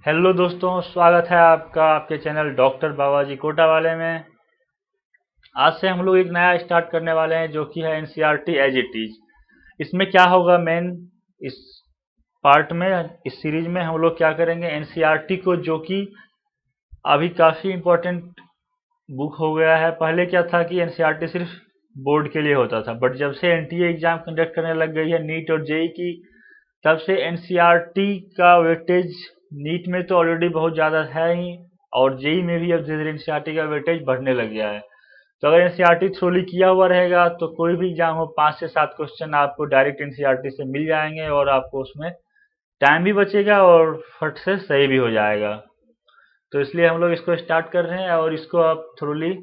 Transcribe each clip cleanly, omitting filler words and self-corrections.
Hello दोस्तों, स्वागत है आपका आपके चैनल डॉक्टर बाबाजी कोटा वाले में। आज से हम लोग एक नया स्टार्ट करने वाले हैं जो कि है एनसीईआरटी एज इट इज। इसमें क्या होगा मेन, इस पार्ट में, इस सीरीज में हम लोग क्या करेंगे, एनसीईआरटी को, जो कि अभी काफ़ी इम्पोर्टेंट बुक हो गया है। पहले क्या था कि एनसीईआरटी सिर्फ बोर्ड के लिए होता था, बट जब से एनटीए एग्जाम कंडक्ट करने लग गई है, नीट और जेई की, तब से एनसीईआरटी का वेटेज नीट में तो ऑलरेडी बहुत ज़्यादा है ही, और जेई में भी अब धीरे धीरे एनसीईआरटी का वेटेज बढ़ने लग गया है। तो अगर एनसीईआरटी थ्रूली किया हुआ रहेगा तो कोई भी एग्जाम हो, 5 से 7 क्वेश्चन आपको डायरेक्ट एनसीईआरटी से मिल जाएंगे, और आपको उसमें टाइम भी बचेगा और फट से सही भी हो जाएगा। तो इसलिए हम लोग इसको स्टार्ट कर रहे हैं, और इसको आप थ्रूली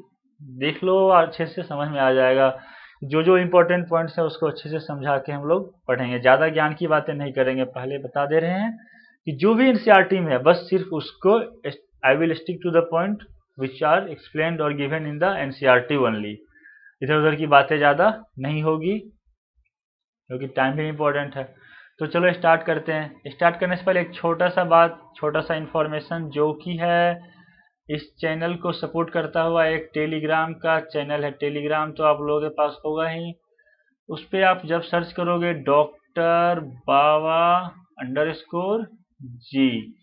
देख लो और अच्छे से समझ में आ जाएगा। जो जो इम्पोर्टेंट पॉइंट्स है उसको अच्छे से समझा के हम लोग पढ़ेंगे। ज़्यादा ज्ञान की बातें नहीं करेंगे, पहले बता दे रहे हैं कि जो भी एनसीईआरटी में है बस सिर्फ उसको, I will stick to the point which are explained or given in the NCERT only. इधर उधर की बातें ज़्यादा नहीं होगी क्योंकि टाइम भी इम्पोर्टेंट है। तो चलो स्टार्ट करते हैं। स्टार्ट करने से पहले एक छोटा सा इंफॉर्मेशन, जो कि है इस चैनल को सपोर्ट करता हुआ एक टेलीग्राम का चैनल है। टेलीग्राम तो आप लोगों के पास होगा ही। उस पे आप जब सर्च करोगे डॉक्टर बाबा अंडरस्कोर जी,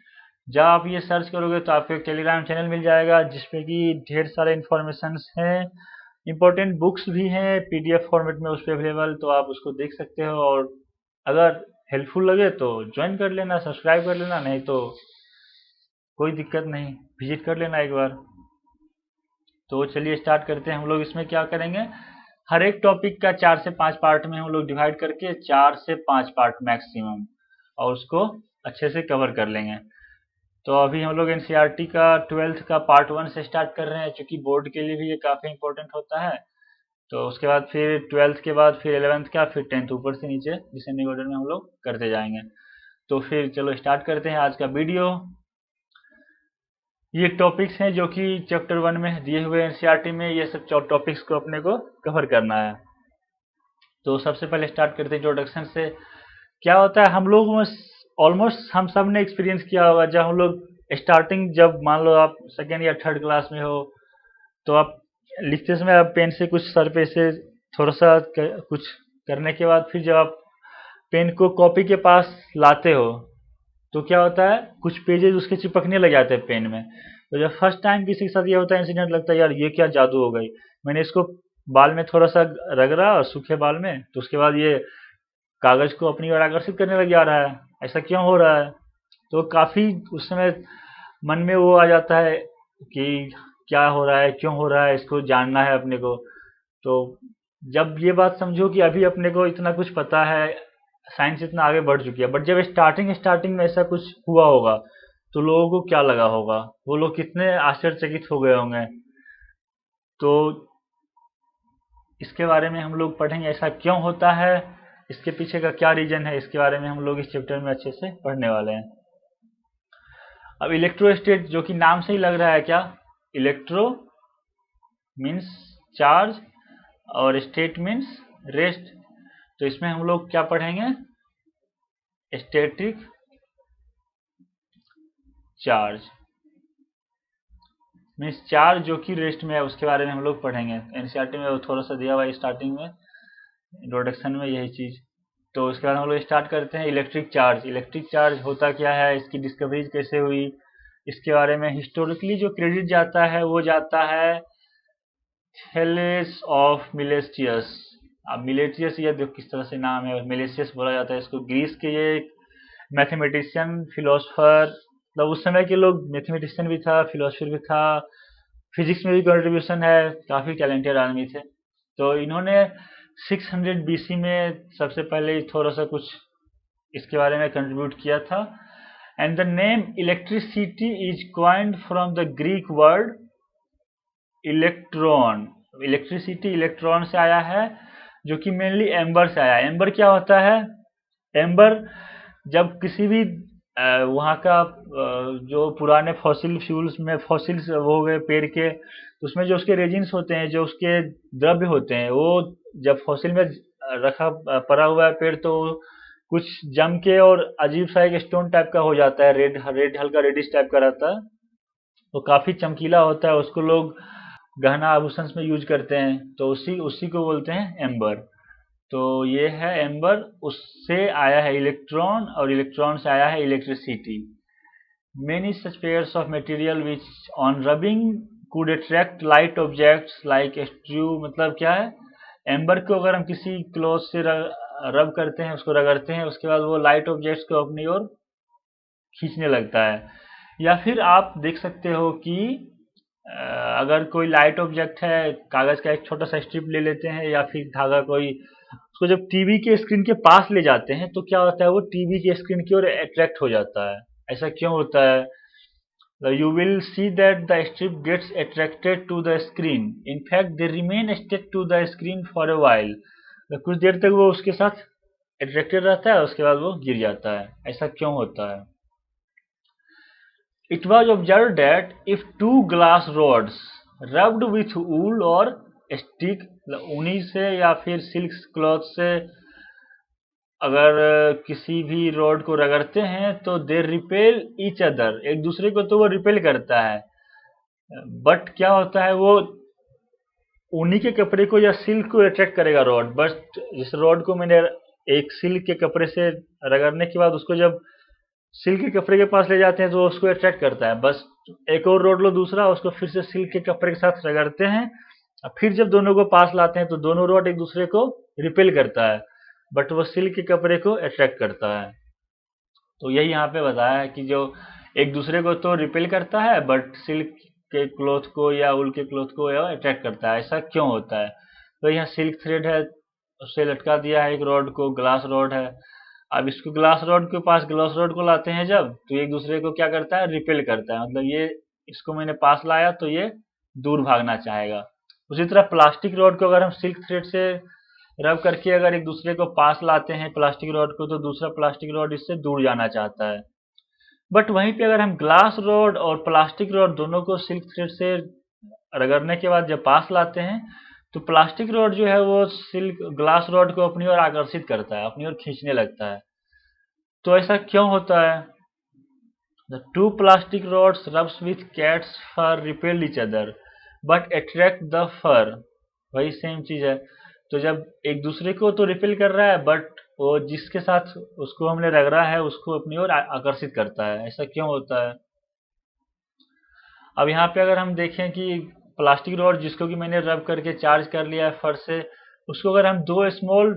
जब आप ये सर्च करोगे तो आपको एक टेलीग्राम चैनल मिल जाएगा जिसपे कि ढेर सारे इंफॉर्मेशन हैं, इंपॉर्टेंट बुक्स भी हैं पीडीएफ फॉर्मेट में उस पर अवेलेबल, तो आप उसको देख सकते हो। और अगर हेल्पफुल लगे तो ज्वाइन कर लेना, सब्सक्राइब कर लेना, नहीं तो कोई दिक्कत नहीं, विजिट कर लेना एक बार। तो चलिए स्टार्ट करते हैं। हम लोग इसमें क्या करेंगे, हर एक टॉपिक का 4 से 5 पार्ट में हम लोग डिवाइड करके, 4 से 5 पार्ट मैक्सिमम, और उसको अच्छे से कवर कर लेंगे। तो अभी हम लोग एनसीईआरटी का 12th का पार्ट 1 से स्टार्ट कर रहे हैं, क्योंकि बोर्ड के लिए भी ये काफ़ी इंपॉर्टेंट होता है। तो उसके बाद फिर 12th के बाद फिर 11th का, फिर 10th, ऊपर से नीचे डिसेंडिंग ऑर्डर में हम लोग करते जाएंगे। तो फिर चलो स्टार्ट करते हैं आज का वीडियो। ये टॉपिक्स हैं जो कि चैप्टर 1 में दिए हुए एनसीईआरटी में, ये सब टॉपिक्स को अपने को कवर करना है। तो सबसे पहले स्टार्ट करते हैं इंट्रोडक्शन से। क्या होता है, हम लोग ऑलमोस्ट हम सब ने एक्सपीरियंस किया होगा, जब हम लोग स्टार्टिंग, जब मान लो आप सेकेंड या थर्ड क्लास में हो, तो आप लिखते समय आप पेन से कुछ सर पे से थोड़ा सा कुछ करने के बाद फिर जब आप पेन को कॉपी के पास लाते हो तो क्या होता है, कुछ पेजेस उसके चिपकने लग जाते हैं पेन में। तो जब फर्स्ट टाइम किसी के साथ ये होता है इंसिडेंट, लगता है यार ये क्या जादू हो गई। मैंने इसको बाल में थोड़ा सा रगड़ा, और सूखे बाल में, तो उसके बाद ये कागज को अपनी ओर आकर्षित करने लग जा रहा है, ऐसा क्यों हो रहा है। तो काफी उस समय मन में वो आ जाता है कि क्या हो रहा है, क्यों हो रहा है, इसको जानना है अपने को। तो जब ये बात समझो कि अभी अपने को इतना कुछ पता है, साइंस इतना आगे बढ़ चुकी है, बट जब स्टार्टिंग स्टार्टिंग में ऐसा कुछ हुआ होगा तो लोगों को क्या लगा होगा, वो लोग कितने आश्चर्यचकित हो गए होंगे। तो इसके बारे में हम लोग पढ़ेंगे, ऐसा क्यों होता है, इसके पीछे का क्या रीजन है, इसके बारे में हम लोग इस चैप्टर में अच्छे से पढ़ने वाले हैं। अब इलेक्ट्रोस्टेट, जो कि नाम से ही लग रहा है, क्या, इलेक्ट्रो मीन्स चार्ज और स्टेट मीन्स रेस्ट। तो इसमें हम लोग क्या पढ़ेंगे, स्टैटिक चार्ज मीन्स चार्ज जो कि रेस्ट में है, उसके बारे में हम लोग पढ़ेंगे। एनसीईआरटी में वो थोड़ा सा दिया हुआ है स्टार्टिंग में, इंट्रोडक्शन में, यही चीज। तो उसके बाद हम लोग स्टार्ट करते हैं इलेक्ट्रिक चार्ज। इलेक्ट्रिक चार्ज होता क्या है, इसकी डिस्कवरी कैसे हुई, इसके बारे में हिस्टोरिकली जो क्रेडिट जाता है वो जाता है थेलेस ऑफ मिलेसियस। अब मिलेसियस, ये देखो किस तरह से नाम है, मिलेसियस बोला जाता है इसको। ग्रीस के ये मैथमेटिशियन, फिलोसफर, मतलब उस समय के लोग, मैथमेटिशियन भी था, फिलोसफर भी था, फिजिक्स में भी कंट्रीब्यूशन है, काफी टैलेंटेड आदमी थे। तो इन्होंने 600 बीसी में सबसे पहले थोड़ा सा कुछ इसके बारे में कंट्रीब्यूट किया था। And the name electricity is coined from the Greek word electron. Electricity electron से आया है, जो कि मेनली एम्बर से आया है। एम्बर क्या होता है, एम्बर जब किसी भी वहाँ का जो पुराने फॉसिल फ्यूल्स में, फॉसिल्स वो हो गए पेड़ के, तो उसमें जो उसके रेजिन्स होते हैं, जो उसके द्रव्य होते हैं, वो जब फॉसिल में रखा पड़ा हुआ है पेड़, तो कुछ जम के और अजीब सा एक स्टोन टाइप का हो जाता है, रेड रेड हल्का रेडिश टाइप का रहता है, वो काफी चमकीला होता है, उसको लोग गहना आभूषण में यूज करते हैं, तो उसी उसी को बोलते हैं एम्बर। तो ये है एम्बर, उससे आया है इलेक्ट्रॉन और इलेक्ट्रॉन से आया है electricity. Many such pairs of material which on rubbing could attract light objects like screw, मतलब क्या है, एम्बर को अगर हम किसी क्लॉथ से रब करते हैं, उसको रगड़ते हैं, उसके बाद वो लाइट ऑब्जेक्ट्स को अपनी ओर खींचने लगता है। या फिर आप देख सकते हो कि अगर कोई लाइट ऑब्जेक्ट है, कागज का एक छोटा सा स्ट्रिप ले लेते हैं या फिर धागा कोई, उसको जब टीवी के स्क्रीन के पास ले जाते हैं तो क्या होता है, वो टीवी के स्क्रीन की ओर अट्रैक्ट हो जाता है। ऐसा क्यों होता है? You will see that the strip gets attracted to the screen. In fact, they remain stuck to the screen for a while. कुछ देर तक वो उसके साथ attracted रहता है, उसके बाद वो गिर जाता है। ऐसा क्यों होता है? It was observed that if two glass rods rubbed with wool or stick, ऊनी से या फिर सिल्क क्लॉथ से अगर किसी भी रॉड को रगड़ते हैं तो दे रिपेल ईच अदर, एक दूसरे को तो वो रिपेल करता है, बट क्या होता है, वो ऊनी के कपड़े को या सिल्क को अट्रैक्ट करेगा रॉड। बट जिस रॉड को मैंने एक सिल्क के कपड़े से रगड़ने के बाद उसको जब सिल्क के कपड़े के पास ले जाते हैं तो उसको अट्रैक्ट करता है। बस एक और रॉड लो दूसरा, उसको फिर से सिल्क के कपड़े के साथ रगड़ते हैं, फिर जब दोनों को पास लाते हैं तो दोनों रॉड एक दूसरे को रिपेल करता है, बट वो सिल्क के कपड़े को अट्रैक्ट करता है। तो यही यहाँ पे बताया है कि जो एक दूसरे को तो रिपेल करता है, बट सिल्क के क्लॉथ को या उल के क्लॉथ को अट्रैक्ट करता है। ऐसा क्यों होता है? तो यहाँ सिल्क थ्रेड है, उससे लटका दिया है एक रॉड को, ग्लास रॉड है। अब इसको ग्लास रॉड के पास ग्लास रॉड को लाते हैं जब, तो एक दूसरे को क्या करता है, रिपेल करता है, मतलब ये इसको मैंने पास लाया तो ये दूर भागना चाहेगा। उसी तरह प्लास्टिक रॉड को अगर हम सिल्क थ्रेड से रब करके अगर एक दूसरे को पास लाते हैं प्लास्टिक रॉड को, तो दूसरा प्लास्टिक रॉड इससे दूर जाना चाहता है। बट वहीं पे अगर हम ग्लास रॉड और प्लास्टिक रॉड दोनों को सिल्क थ्रेड से रगड़ने के बाद जब पास लाते हैं तो प्लास्टिक रॉड जो है वो सिल्क ग्लास रॉड को अपनी ओर आकर्षित करता है, अपनी ओर खींचने लगता है। तो ऐसा क्यों होता है? The two plastic rods rubs with cat's fur repel each other but attract the fur। वही सेम चीज है। तो जब एक दूसरे को तो रिपेल कर रहा है, बट वो जिसके साथ उसको हमने रगड़ा है उसको अपनी ओर आकर्षित करता है। ऐसा क्यों होता है? अब यहाँ पे अगर हम देखें कि प्लास्टिक रॉड जिसको कि मैंने रब करके चार्ज कर लिया है फर से, उसको अगर हम दो स्मॉल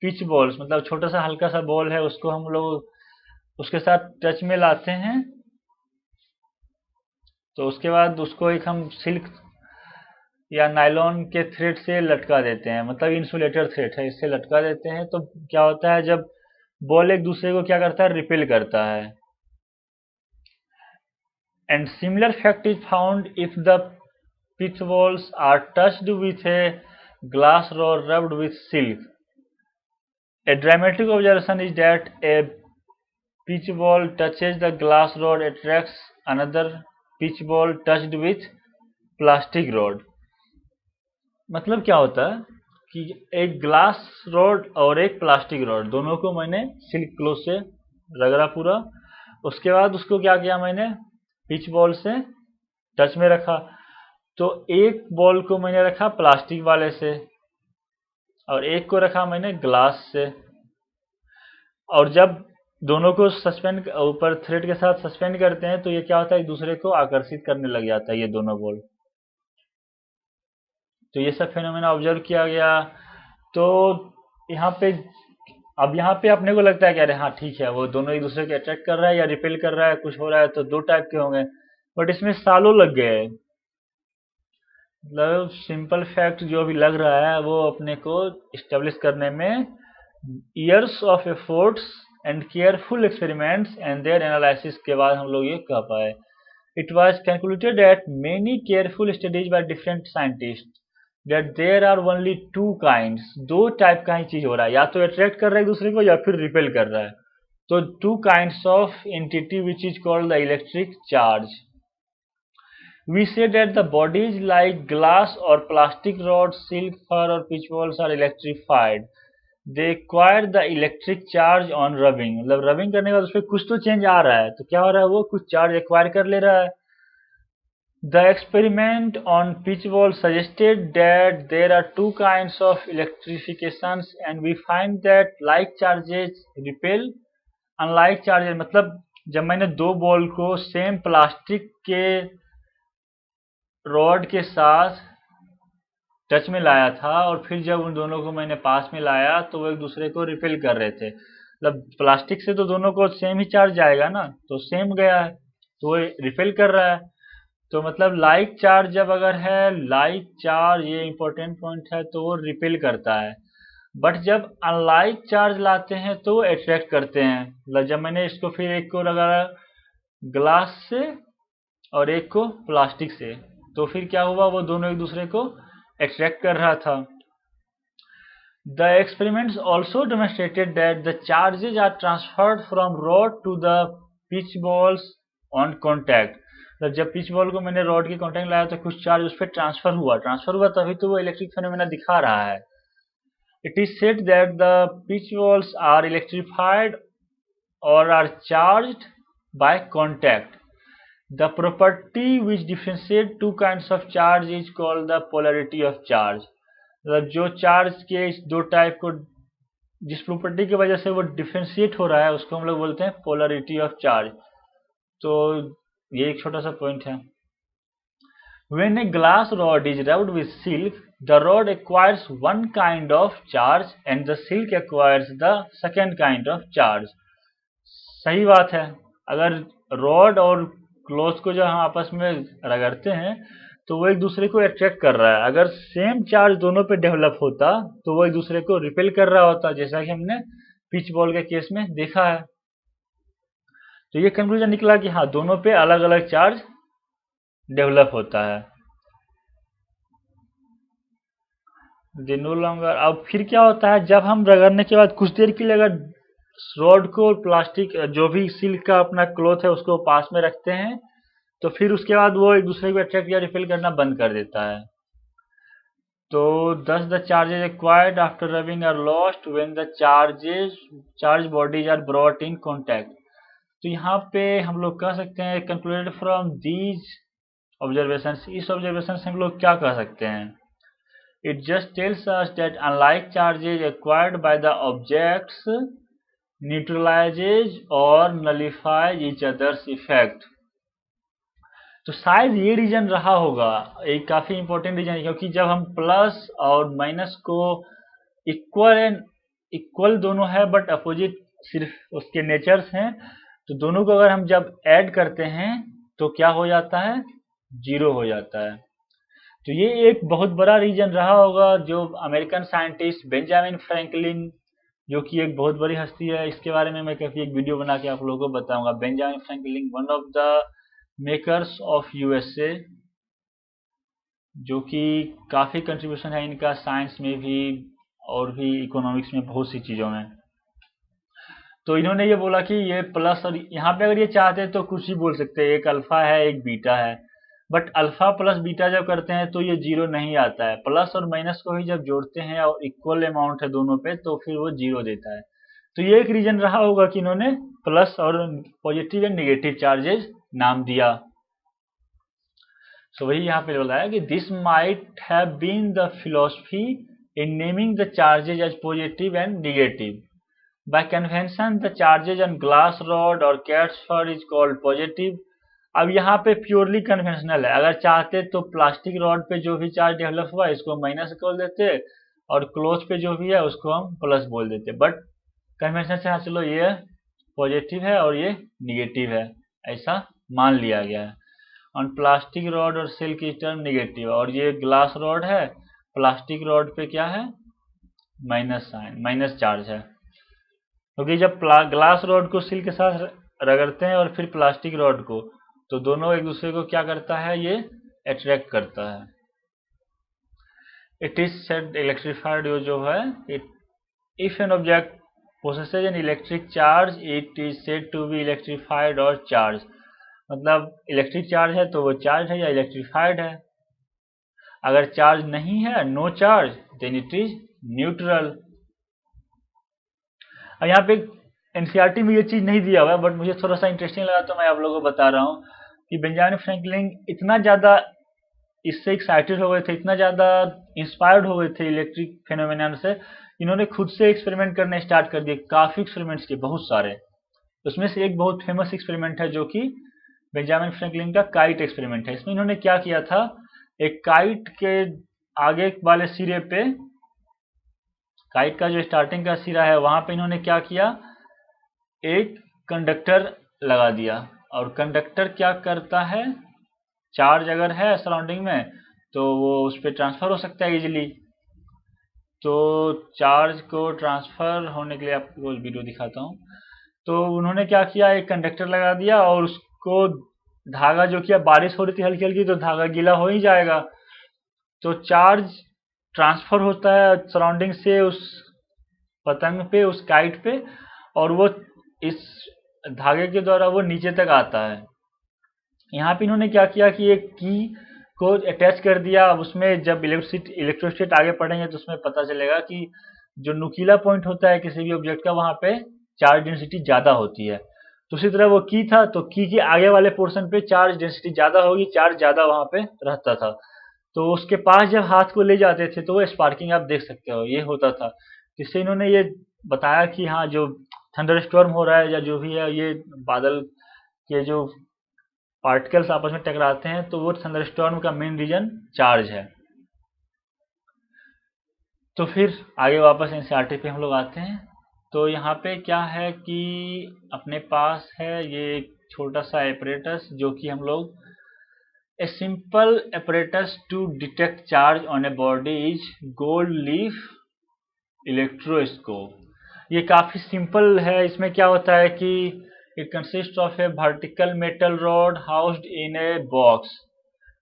पिच बॉल्स, मतलब छोटा सा हल्का सा बॉल है, उसको हम लोग उसके साथ टच में लाते हैं, तो उसके बाद उसको एक हम सिल्क या नायलॉन के थ्रेड से लटका देते हैं, मतलब इंसुलेटर थ्रेड है, इससे लटका देते हैं, तो क्या होता है, जब बॉल एक दूसरे को क्या करता है, रिपेल करता है। And similar fact is found if the pitch balls are touched with a glass rod rubbed with silk. A dramatic observation is that a pitch ball touches the glass rod attracts another pitch ball touched with plastic rod। मतलब क्या होता है कि एक glass rod और एक plastic rod दोनों को मैंने सिल्क क्लॉथ से रगड़ा पूरा, उसके बाद उसको क्या किया, मैंने पिच बॉल से टच में रखा, तो एक बॉल को मैंने रखा प्लास्टिक वाले से और एक को रखा मैंने ग्लास से, और जब दोनों को सस्पेंड ऊपर थ्रेड के साथ सस्पेंड करते हैं तो ये क्या होता है, एक दूसरे को आकर्षित करने लग जाता है ये दोनों बॉल। तो ये सब फेनोमेना ऑब्जर्व किया गया। तो यहाँ पे अब यहाँ पे अपने को लगता है कि अरे हाँ ठीक है, वो दोनों एक दूसरे को अट्रैक्ट कर रहा है या रिपेल कर रहा है, कुछ हो रहा है, तो दो टाइप के होंगे, बट इसमें सालों लग गए। मतलब सिंपल फैक्ट जो भी लग रहा है वो अपने को इस्टेब्लिश करने में years of efforts and careful experiments and their analysis के बाद हम लोग ये कह पाए। It was concluded that many careful studies by different scientist that there are only two kinds, दो टाइप का ही चीज हो रहा है, या तो अट्रैक्ट कर रहा है एक दूसरे को या फिर रिपेल कर रहा है। तो two kinds of entity which is called the electric charge. We say that the bodies like glass or plastic rods, silk, fur or pitch balls are electrified. They acquire the electric charge on rubbing, मतलब rubbing करने के बाद उस पर कुछ तो change आ रहा है, तो क्या हो रहा है, वो कुछ चार्ज एक्वायर कर ले रहा है। The experiment on pitch ball suggested that there are two kinds of electrifications and we find that like charges repel unlike charges, मतलब जब मैंने दो बॉल को सेम प्लास्टिक के रॉड के साथ टच में लाया था और फिर जब उन दोनों को मैंने पास में लाया तो वो एक दूसरे को रिपेल कर रहे थे, मतलब प्लास्टिक से तो दोनों को सेम ही चार्ज जाएगा ना, तो सेम गया है तो वो रिपेल कर रहा है। तो मतलब लाइक चार्ज जब अगर है, लाइक चार्ज ये इंपॉर्टेंट पॉइंट है, तो वो रिपेल करता है। बट जब अनलाइक चार्ज लाते हैं तो वो अट्रैक्ट करते हैं, मतलब जब मैंने इसको फिर एक को लगाया ग्लास से और एक को प्लास्टिक से, तो फिर क्या हुआ, वो दोनों एक दूसरे को अट्रैक्ट कर रहा था। The experiments also demonstrated that the charges are transferred from rod to the pitch balls on contact, मतलब जब पिच बॉल को मैंने रॉड के कांटेक्ट में लाया तो कुछ चार्ज उस पर ट्रांसफर हुआ तभी तो वो इलेक्ट्रिक फेनोमेना दिखा रहा है। It is said that the pitch balls are electrified or are charged by contact. The property which differentiates two kinds of charge is called the polarity of charge, मतलब जो charge के इस दो type को जिस प्रॉपर्टी की वजह से वो डिफरेंशिएट हो रहा है उसको हम लोग बोलते हैं पोलरिटी ऑफ चार्ज। तो ये एक छोटा सा पॉइंट है। When a glass rod is rubbed with silk, the rod acquires one kind of charge and the silk acquires the second kind of charge. सही बात है, अगर रॉड और क्लॉथ को जब हम आपस में रगड़ते हैं तो वो एक दूसरे को अट्रैक्ट कर रहा है, अगर सेम चार्ज दोनों पे डेवलप होता तो वो एक दूसरे को रिपेल कर रहा होता, जैसा कि हमने पिच बॉल के केस में देखा है। तो ये कंक्लूजन निकला कि हाँ, दोनों पे अलग अलग चार्ज डेवलप होता है। दे नो लॉन्गर, अब फिर क्या होता है, जब हम रगड़ने के बाद कुछ देर के लिए अगर रॉड को प्लास्टिक जो भी सिल्क का अपना क्लॉथ है उसको पास में रखते हैं तो फिर उसके बाद वो एक दूसरे को अट्रैक्ट या रिपेल करना बंद कर देता है। तो thus the charges acquired after rubbing are lost when the charge bodies are brought in contact। तो यहाँ पे हम लोग कह सकते हैं concluded from these observations, इस observation से हम लोग क्या कह सकते हैं, it just tells us that unlike charges acquired by the objects neutralizes or nullifies each other's effect। तो शायद ये रीजन रहा होगा, एक काफी इंपॉर्टेंट रीजन है, क्योंकि जब हम प्लस और माइनस को इक्वल दोनों है बट अपोजिट सिर्फ उसके नेचर्स हैं, तो दोनों को अगर हम जब ऐड करते हैं तो क्या हो जाता है, जीरो हो जाता है। तो ये एक बहुत बड़ा रीजन रहा होगा जो अमेरिकन साइंटिस्ट बेंजामिन फ्रैंकलिन, जो कि एक बहुत बड़ी हस्ती है, इसके बारे में मैं काफी एक वीडियो बना के आप लोगों को बताऊंगा। Benjamin Franklin one of the makers of USA, जो कि काफी कंट्रीब्यूशन है इनका साइंस में भी और भी इकोनॉमिक्स में, बहुत सी चीजों में। तो इन्होंने ये बोला कि ये प्लस, और यहाँ पे अगर ये चाहते हैं तो कुछ ही बोल सकते हैं, एक अल्फा है एक बीटा है, बट अल्फा प्लस बीटा जब करते हैं तो ये जीरो नहीं आता है, प्लस और माइनस को ही जब जोड़ते हैं और इक्वल अमाउंट है दोनों पे तो फिर वो जीरो देता है। तो ये एक रीजन रहा होगा कि इन्होंने प्लस और पॉजिटिव एंड नेगेटिव चार्जेस नाम दिया। सो वही यहाँ पे बोला है कि this might have been the philosophy in naming the charges as positive and negative. By convention, the charges on glass rod or cat's fur is called positive। अब यहाँ पे प्योरली कन्वेंशनल है, अगर चाहते तो प्लास्टिक रॉड पे जो भी चार्ज डेवलप हुआ इसको माइनस बोल देते और क्लोथ पे जो भी है उसको हम प्लस बोल देते, बट कन्वेंशन से हाँ चलो ये पॉजिटिव है और ये निगेटिव है, ऐसा मान लिया गया है। ऑन प्लास्टिक रॉड और सिल्क इज टर्म निगेटिव, और ये ग्लास रॉड है, प्लास्टिक रॉड पे क्या है, माइनस साइन, माइनस चार्ज है, क्योंकि जब ग्लास रॉड को सिल्क के साथ रगड़ते हैं और फिर प्लास्टिक रॉड को, तो दोनों एक दूसरे को क्या करता है, ये अट्रैक्ट करता है। इट इज सेड इलेक्ट्रिफाइड, जो है, it if an object possesses an electric charge it is said to be electrified or charged, मतलब इलेक्ट्रिक चार्ज है तो वो चार्ज है या इलेक्ट्रिफाइड है, अगर चार्ज नहीं है, no charge, then it is neutral. अब यहाँ पे एनसीईआरटी में ये चीज नहीं दिया हुआ है, बट मुझे थोड़ा सा इंटरेस्टिंग लगा तो मैं आप लोगों को बता रहा हूँ कि बेंजामिन फ्रैंकलिन इतना ज्यादा इससे एक्साइटेड हो गए थे, इतना ज्यादा इंस्पायर्ड हो गए थे इलेक्ट्रिक फेनोमेनन से, इन्होंने खुद से एक्सपेरिमेंट करने स्टार्ट कर दिए। काफी एक्सपेरिमेंट्स किए, बहुत सारे। उसमें से एक बहुत फेमस एक्सपेरिमेंट है जो कि बेंजामिन फ्रैंकलिन का काइट एक्सपेरिमेंट है। इसमें इन्होंने क्या किया था, एक काइट के आगे वाले सिरे पे, काइट का जो स्टार्टिंग का सिरा है वहां पे इन्होंने क्या किया, एक कंडक्टर लगा दिया। और कंडक्टर क्या करता है, चार्ज अगर है सराउंडिंग में तो वो उस पर ट्रांसफर हो सकता है इजीली। तो चार्ज को ट्रांसफर होने के लिए आपको वीडियो दिखाता हूँ। तो उन्होंने क्या किया, एक कंडक्टर लगा दिया और उसको धागा जो किया, बारिश हो रही थी हल्की हल्की तो धागा गीला हो ही जाएगा, तो चार्ज ट्रांसफर होता है सराउंडिंग से उस पतंग पे, उस काइट पे, और वो इस धागे के द्वारा वो नीचे तक आता है। यहाँ पे इन्होंने क्या किया कि एक की को अटैच कर दिया। अब उसमें जब इलेक्ट्रोस्टेट आगे पढ़ेंगे तो उसमें पता चलेगा कि जो नुकीला पॉइंट होता है किसी भी ऑब्जेक्ट का, वहां पे चार्ज डेंसिटी ज्यादा होती है। तो उसी तरह वो की था, तो की के आगे वाले पोर्शन पे चार्ज डेंसिटी ज्यादा होगी, चार्ज ज्यादा वहां पे रहता था। तो उसके पास जब हाथ को ले जाते थे तो वो स्पार्किंग आप देख सकते हो, ये होता था। जिससे इन्होंने ये बताया कि हाँ, जो थंडरस्टॉर्म हो रहा है या जो भी है, ये बादल के जो पार्टिकल्स आपस में टकराते हैं, तो वो थंडरस्टॉर्म का मेन रीजन चार्ज है। तो फिर आगे वापस एनसीईआरटी पे हम लोग आते हैं। तो यहाँ पे क्या है कि अपने पास है ये एक छोटा सा एपरेटस, जो कि हम लोग a simple apparatus to detect charge on a body is gold leaf electroscope। ये काफी सिंपल है। इसमें क्या होता है कि it consists of a vertical metal rod housed in a box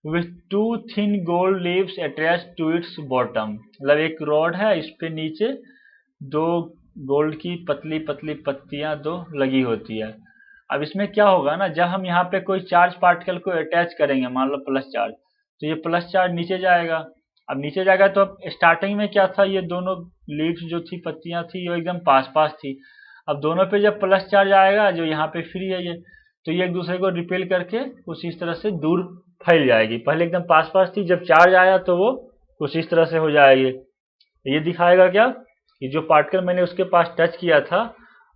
with two thin gold leaves attached to its bottom। मतलब एक रॉड है, इस पे नीचे दो गोल्ड की पतली पतली पत्तियां दो लगी होती है। अब इसमें क्या होगा ना, जब हम यहाँ पे कोई चार्ज पार्टिकल को अटैच करेंगे, मान लो प्लस चार्ज, तो ये प्लस चार्ज नीचे जाएगा। अब नीचे जाएगा तो अब स्टार्टिंग में क्या था, ये दोनों लीव्स जो थी, पत्तियां थी, वो एकदम पास पास थी। अब दोनों पे जब प्लस चार्ज आएगा, जो यहाँ पे फ्री है ये, तो ये एक दूसरे को रिपेल करके कुछ इस तरह से दूर फैल जाएगी। पहले एकदम पास पास थी, जब चार्ज आया तो वो कुछ इस तरह से हो जाएगी। ये दिखाएगा क्या कि जो पार्टिकल मैंने उसके पास टच किया था,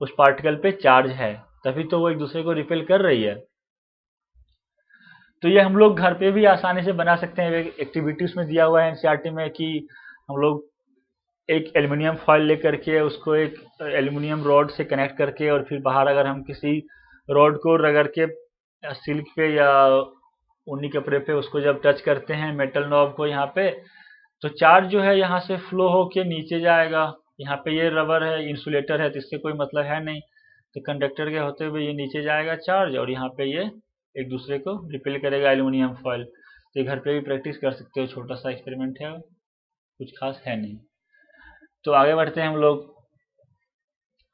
उस पार्टिकल पे चार्ज है, तभी तो वो एक दूसरे को रिपेल कर रही है। तो ये हम लोग घर पे भी आसानी से बना सकते हैं। एक्टिविटी उसमें दिया हुआ है एनसीईआरटी में कि हम लोग एक एल्युमिनियम फॉयल लेकर के उसको एक एल्युमिनियम रॉड से कनेक्ट करके, और फिर बाहर अगर हम किसी रॉड को रगड़ के सिल्क पे या ऊनी कपड़े पे उसको जब टच करते हैं मेटल नॉब को यहाँ पे, तो चार्ज जो है यहाँ से फ्लो होके नीचे जाएगा। यहाँ पे ये रबर है, इंसुलेटर है, तो इससे कोई मतलब है नहीं, तो कंडक्टर के होते हुए ये नीचे जाएगा चार्ज, और यहाँ पे ये एक दूसरे को रिपेल करेगा एल्युमिनियम फॉयल। तो ये घर पे भी प्रैक्टिस कर सकते हो, छोटा सा एक्सपेरिमेंट है, कुछ खास है नहीं। तो आगे बढ़ते हैं हम लोग।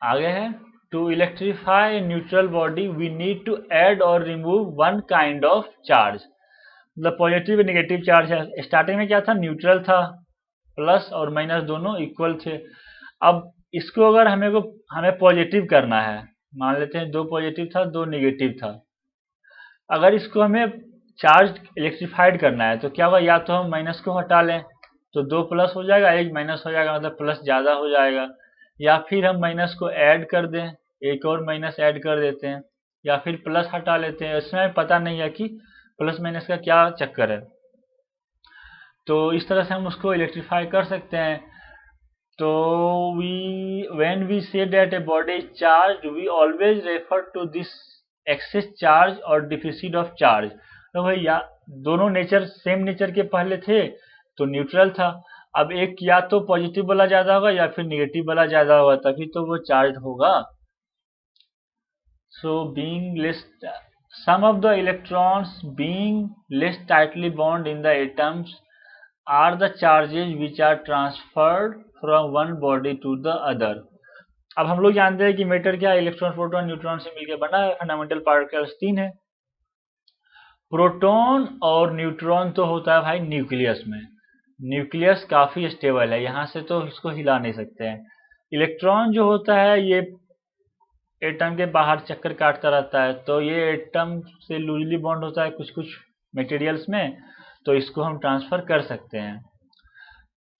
आगे है, to electrify neutral body we need to add or remove one kind of charge. मतलब पॉजिटिव नेगेटिव चार्ज है। स्टार्टिंग में क्या था, न्यूट्रल था, प्लस और माइनस दोनों इक्वल थे। अब इसको अगर हमें पॉजिटिव करना है, मान लेते हैं दो पॉजिटिव था, दो नेगेटिव था। अगर इसको हमें चार्ज इलेक्ट्रीफाइड करना है तो क्या होगा, या तो हम माइनस को हटा लें तो दो प्लस हो जाएगा, एक माइनस हो जाएगा, मतलब प्लस ज्यादा हो जाएगा। या फिर हम माइनस को ऐड कर दें, एक और माइनस ऐड कर देते हैं, या फिर प्लस हटा लेते हैं। इसमें पता नहीं है कि प्लस माइनस का क्या चक्कर है। तो इस तरह से हम उसको इलेक्ट्रीफाई कर सकते हैं। तो when we say that a body is charged, we always refer to this excess charge और deficit of charge। तो भैया दोनों नेचर सेम नेचर के पहले थे तो न्यूट्रल था। अब एक या तो पॉजिटिव वाला ज्यादा होगा या फिर नेगेटिव वाला ज्यादा होगा, तभी तो वो चार्ज होगा। So being less, some of the electrons being less tightly bound in the atoms are the charges which are transferred from one body to the other। अब हम लोग जानते हैं कि मैटर क्या है, इलेक्ट्रॉन प्रोटॉन न्यूट्रॉन से मिलकर बना है। फंडामेंटल पार्टिकल्स तीन है, प्रोटॉन और न्यूट्रॉन तो होता है भाई न्यूक्लियस में। न्यूक्लियस काफी स्टेबल है, यहाँ से तो इसको हिला नहीं सकते हैं। इलेक्ट्रॉन जो होता है ये एटम के बाहर चक्कर काटता रहता है, तो ये एटम से लूजली बॉन्ड होता है कुछ कुछ मटेरियल्स में, तो इसको हम ट्रांसफर कर सकते हैं।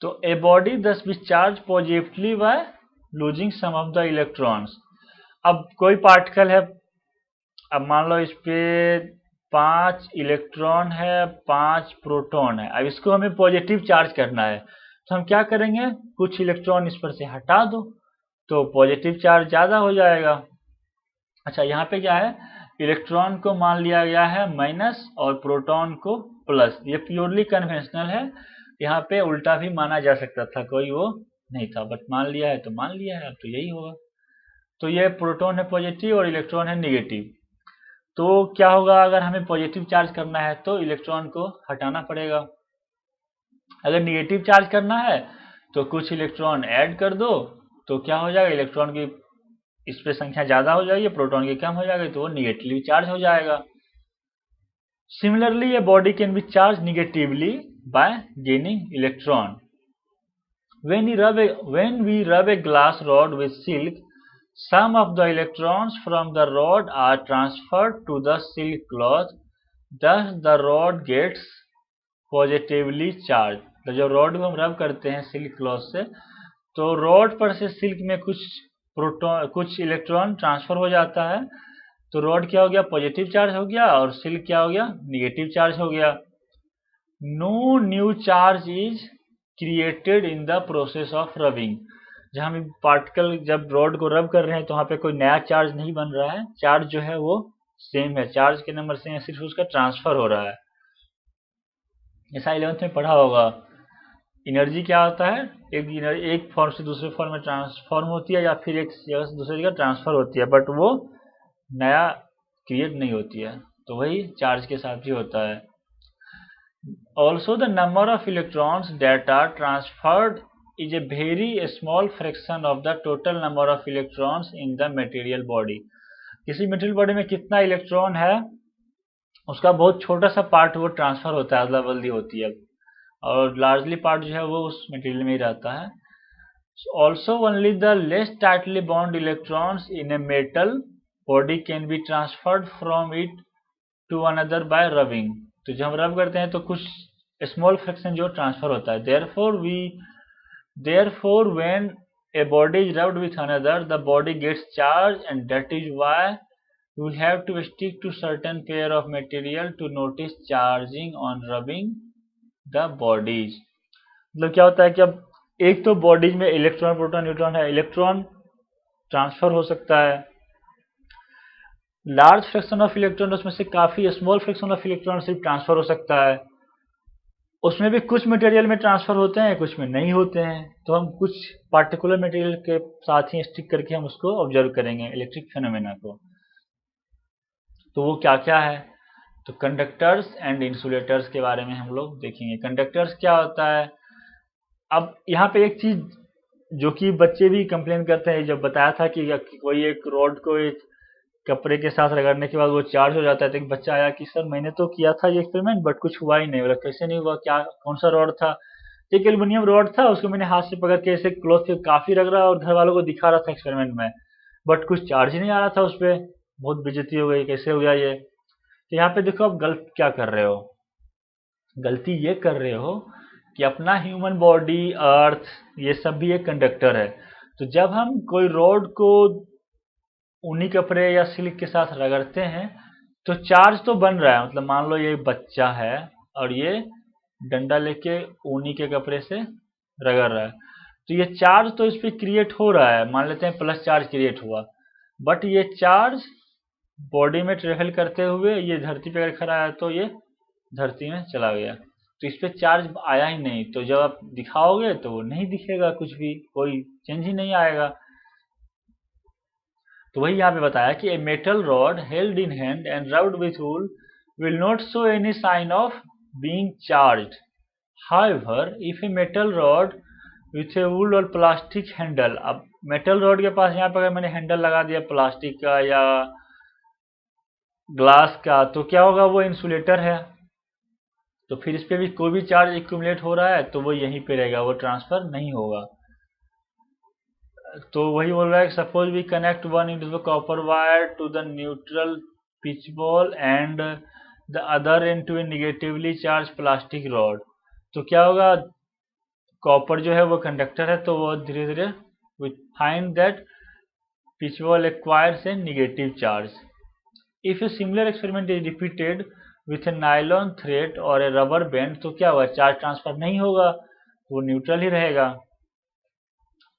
तो a body thus be charge positively by losing some of the electrons. अब कोई पार्टिकल है, अब मान लो इस पे 5 इलेक्ट्रॉन है, 5 प्रोटॉन है, अब इसको हमें पॉजिटिव चार्ज करना है, तो हम क्या करेंगे, कुछ इलेक्ट्रॉन इस पर से हटा दो तो पॉजिटिव चार्ज ज्यादा हो जाएगा। अच्छा, यहाँ पे क्या है, इलेक्ट्रॉन को मान लिया गया है माइनस और प्रोटॉन को प्लस, ये प्योरली कन्वेंशनल है, यहाँ पे उल्टा भी माना जा सकता था, कोई वो नहीं था, बट मान लिया है तो मान लिया है, अब तो यही होगा। तो ये प्रोटॉन है पॉजिटिव और इलेक्ट्रॉन है निगेटिव, तो क्या होगा, अगर हमें पॉजिटिव चार्ज करना है तो इलेक्ट्रॉन को हटाना पड़ेगा, अगर निगेटिव चार्ज करना है तो कुछ इलेक्ट्रॉन ऐड कर दो, तो क्या हो जाएगा, इलेक्ट्रॉन की इस पे संख्या ज्यादा हो जाएगी, प्रोटॉन की कम हो जाएगी, तो वो निगेटिवली चार्ज हो जाएगा। Similarly a body can be charged negatively by gaining electron. When we rub a glass rod with silk, some of the electrons from the rod are transferred to the silk cloth. Thus the rod gets positively charged. तो जब rod को हम रब करते हैं silk cloth से, तो rod पर से सिल्क में कुछ इलेक्ट्रॉन ट्रांसफर हो जाता है, तो रॉड क्या हो गया, पॉजिटिव चार्ज हो गया, और सिल्क क्या हो गया, निगेटिव चार्ज हो गया। No new charge is created in the process of rubbing. जब हम पार्टिकल जब रॉड को रब कर रहे हैं तो वहां पे कोई नया चार्ज नहीं बन रहा है, चार्ज जो है वो सेम है, चार्ज के नंबर से सिर्फ उसका ट्रांसफर हो रहा है। ऐसा 11th में पढ़ा होगा। एनर्जी क्या होता है, एक फॉर्म से दूसरे फॉर्म में ट्रांसफॉर्म होती है, या फिर एक जगह से दूसरी जगह ट्रांसफर होती है, बट वो नया क्रिएट नहीं होती है, तो वही चार्ज के साथ भी होता है। Also, the number of electrons that are transferred is a very small fraction of the total number of electrons in the material body. किसी मेटेरियल बॉडी में कितना इलेक्ट्रॉन है उसका बहुत छोटा सा पार्ट वो ट्रांसफर होता है, अदला बदली होती है, और लार्जली पार्ट जो है वो उस मटेरियल में ही रहता है। Also, only the less tightly bound electrons in a metal body can be transferred from it to another by rubbing. तो जब हम रब करते हैं तो कुछ स्मॉल फ्रैक्शन जो ट्रांसफर होता है, therefore when a body is rubbed with another the body gets charged, and that is why you have to stick to certain pair of material to notice charging on rubbing the bodies. मतलब क्या होता है कि अब एक तो bodies में electron proton neutron है, इलेक्ट्रॉन ट्रांसफर हो सकता है, लार्ज फ्रैक्शन ऑफ इलेक्ट्रॉन, उसमें से काफी स्मॉल फ्रैक्शन ऑफ इलेक्ट्रॉन सिर्फ ट्रांसफर हो सकता है, उसमें भी कुछ मटेरियल में ट्रांसफर होते हैं कुछ में नहीं होते हैं, तो हम कुछ पार्टिकुलर मटेरियल के साथ ही स्टिक करके हम उसको ऑब्जर्व करेंगे इलेक्ट्रिक फेनोमेना को। तो वो क्या क्या है, तो कंडक्टर्स एंड इंसुलेटर्स के बारे में हम लोग देखेंगे। कंडक्टर्स क्या होता है, अब यहाँ पे एक चीज जो कि बच्चे भी कंप्लेन करते हैं, जब बताया था कि कोई एक रॉड को एक कपड़े के साथ रगड़ने के बाद वो चार्ज हो जाता है, तो एक बच्चा आया कि सर मैंने तो किया था ये एक्सपेरिमेंट बट कुछ हुआ ही नहीं। बोला कैसे नहीं हुआ, क्या कौन सा रॉड था, एक एल्युमिनियम रॉड था, उसको मैंने हाथ से पकड़ के ऐसे क्लॉथ पे काफी रगड़ा और घर वालों को दिखा रहा था एक्सपेरिमेंट में, बट कुछ चार्ज ही नहीं आ रहा था उस पर। बहुत बेइज्जती हो गई, कैसे हो गया ये। तो यहाँ पे देखो आप गलत क्या कर रहे हो, गलती ये कर रहे हो कि अपना ह्यूमन बॉडी, अर्थ, ये सब भी एक कंडक्टर है। तो जब हम कोई रॉड को ऊनी कपड़े या सिल्क के साथ रगड़ते हैं तो चार्ज तो बन रहा है, मतलब मान लो ये बच्चा है और ये डंडा लेके ऊनी के कपड़े से रगड़ रहा है, तो ये चार्ज तो इस पे क्रिएट हो रहा है, मान लेते हैं प्लस चार्ज क्रिएट हुआ, बट ये चार्ज बॉडी में ट्रेवल करते हुए ये धरती पे अगर खड़ा है तो ये धरती में चला गया, तो इस पे चार्ज आया ही नहीं, तो जब आप दिखाओगे तो वो नहीं दिखेगा, कुछ भी कोई चेंज ही नहीं आएगा। तो वही यहाँ पे बताया कि a metal rod held in hand and rubbed with wool will not show any sign of being charged. However if a metal rod with a wool or plastic handle, अब मेटल रॉड के पास यहाँ पर अगर मैंने handle लगा दिया plastic का या ग्लास का, तो क्या होगा, वो इंसुलेटर है, तो फिर इस पे भी कोई भी चार्ज एक्यूमुलेट हो रहा है तो वो यहीं पे रहेगा, वो ट्रांसफर नहीं होगा। तो वही बोल रहा है, suppose we connect one into the copper wire to the neutral pith ball and the other into a negatively charge plastic rod. तो क्या होगा, कॉपर जो है वो कंडक्टर है, तो वो धीरे धीरे we find that pith ball acquires a negative charge. If a similar experiment is repeated with a nylon thread और ए रबर बैंड, तो क्या होगा, चार्ज ट्रांसफर नहीं होगा, वो न्यूट्रल ही रहेगा।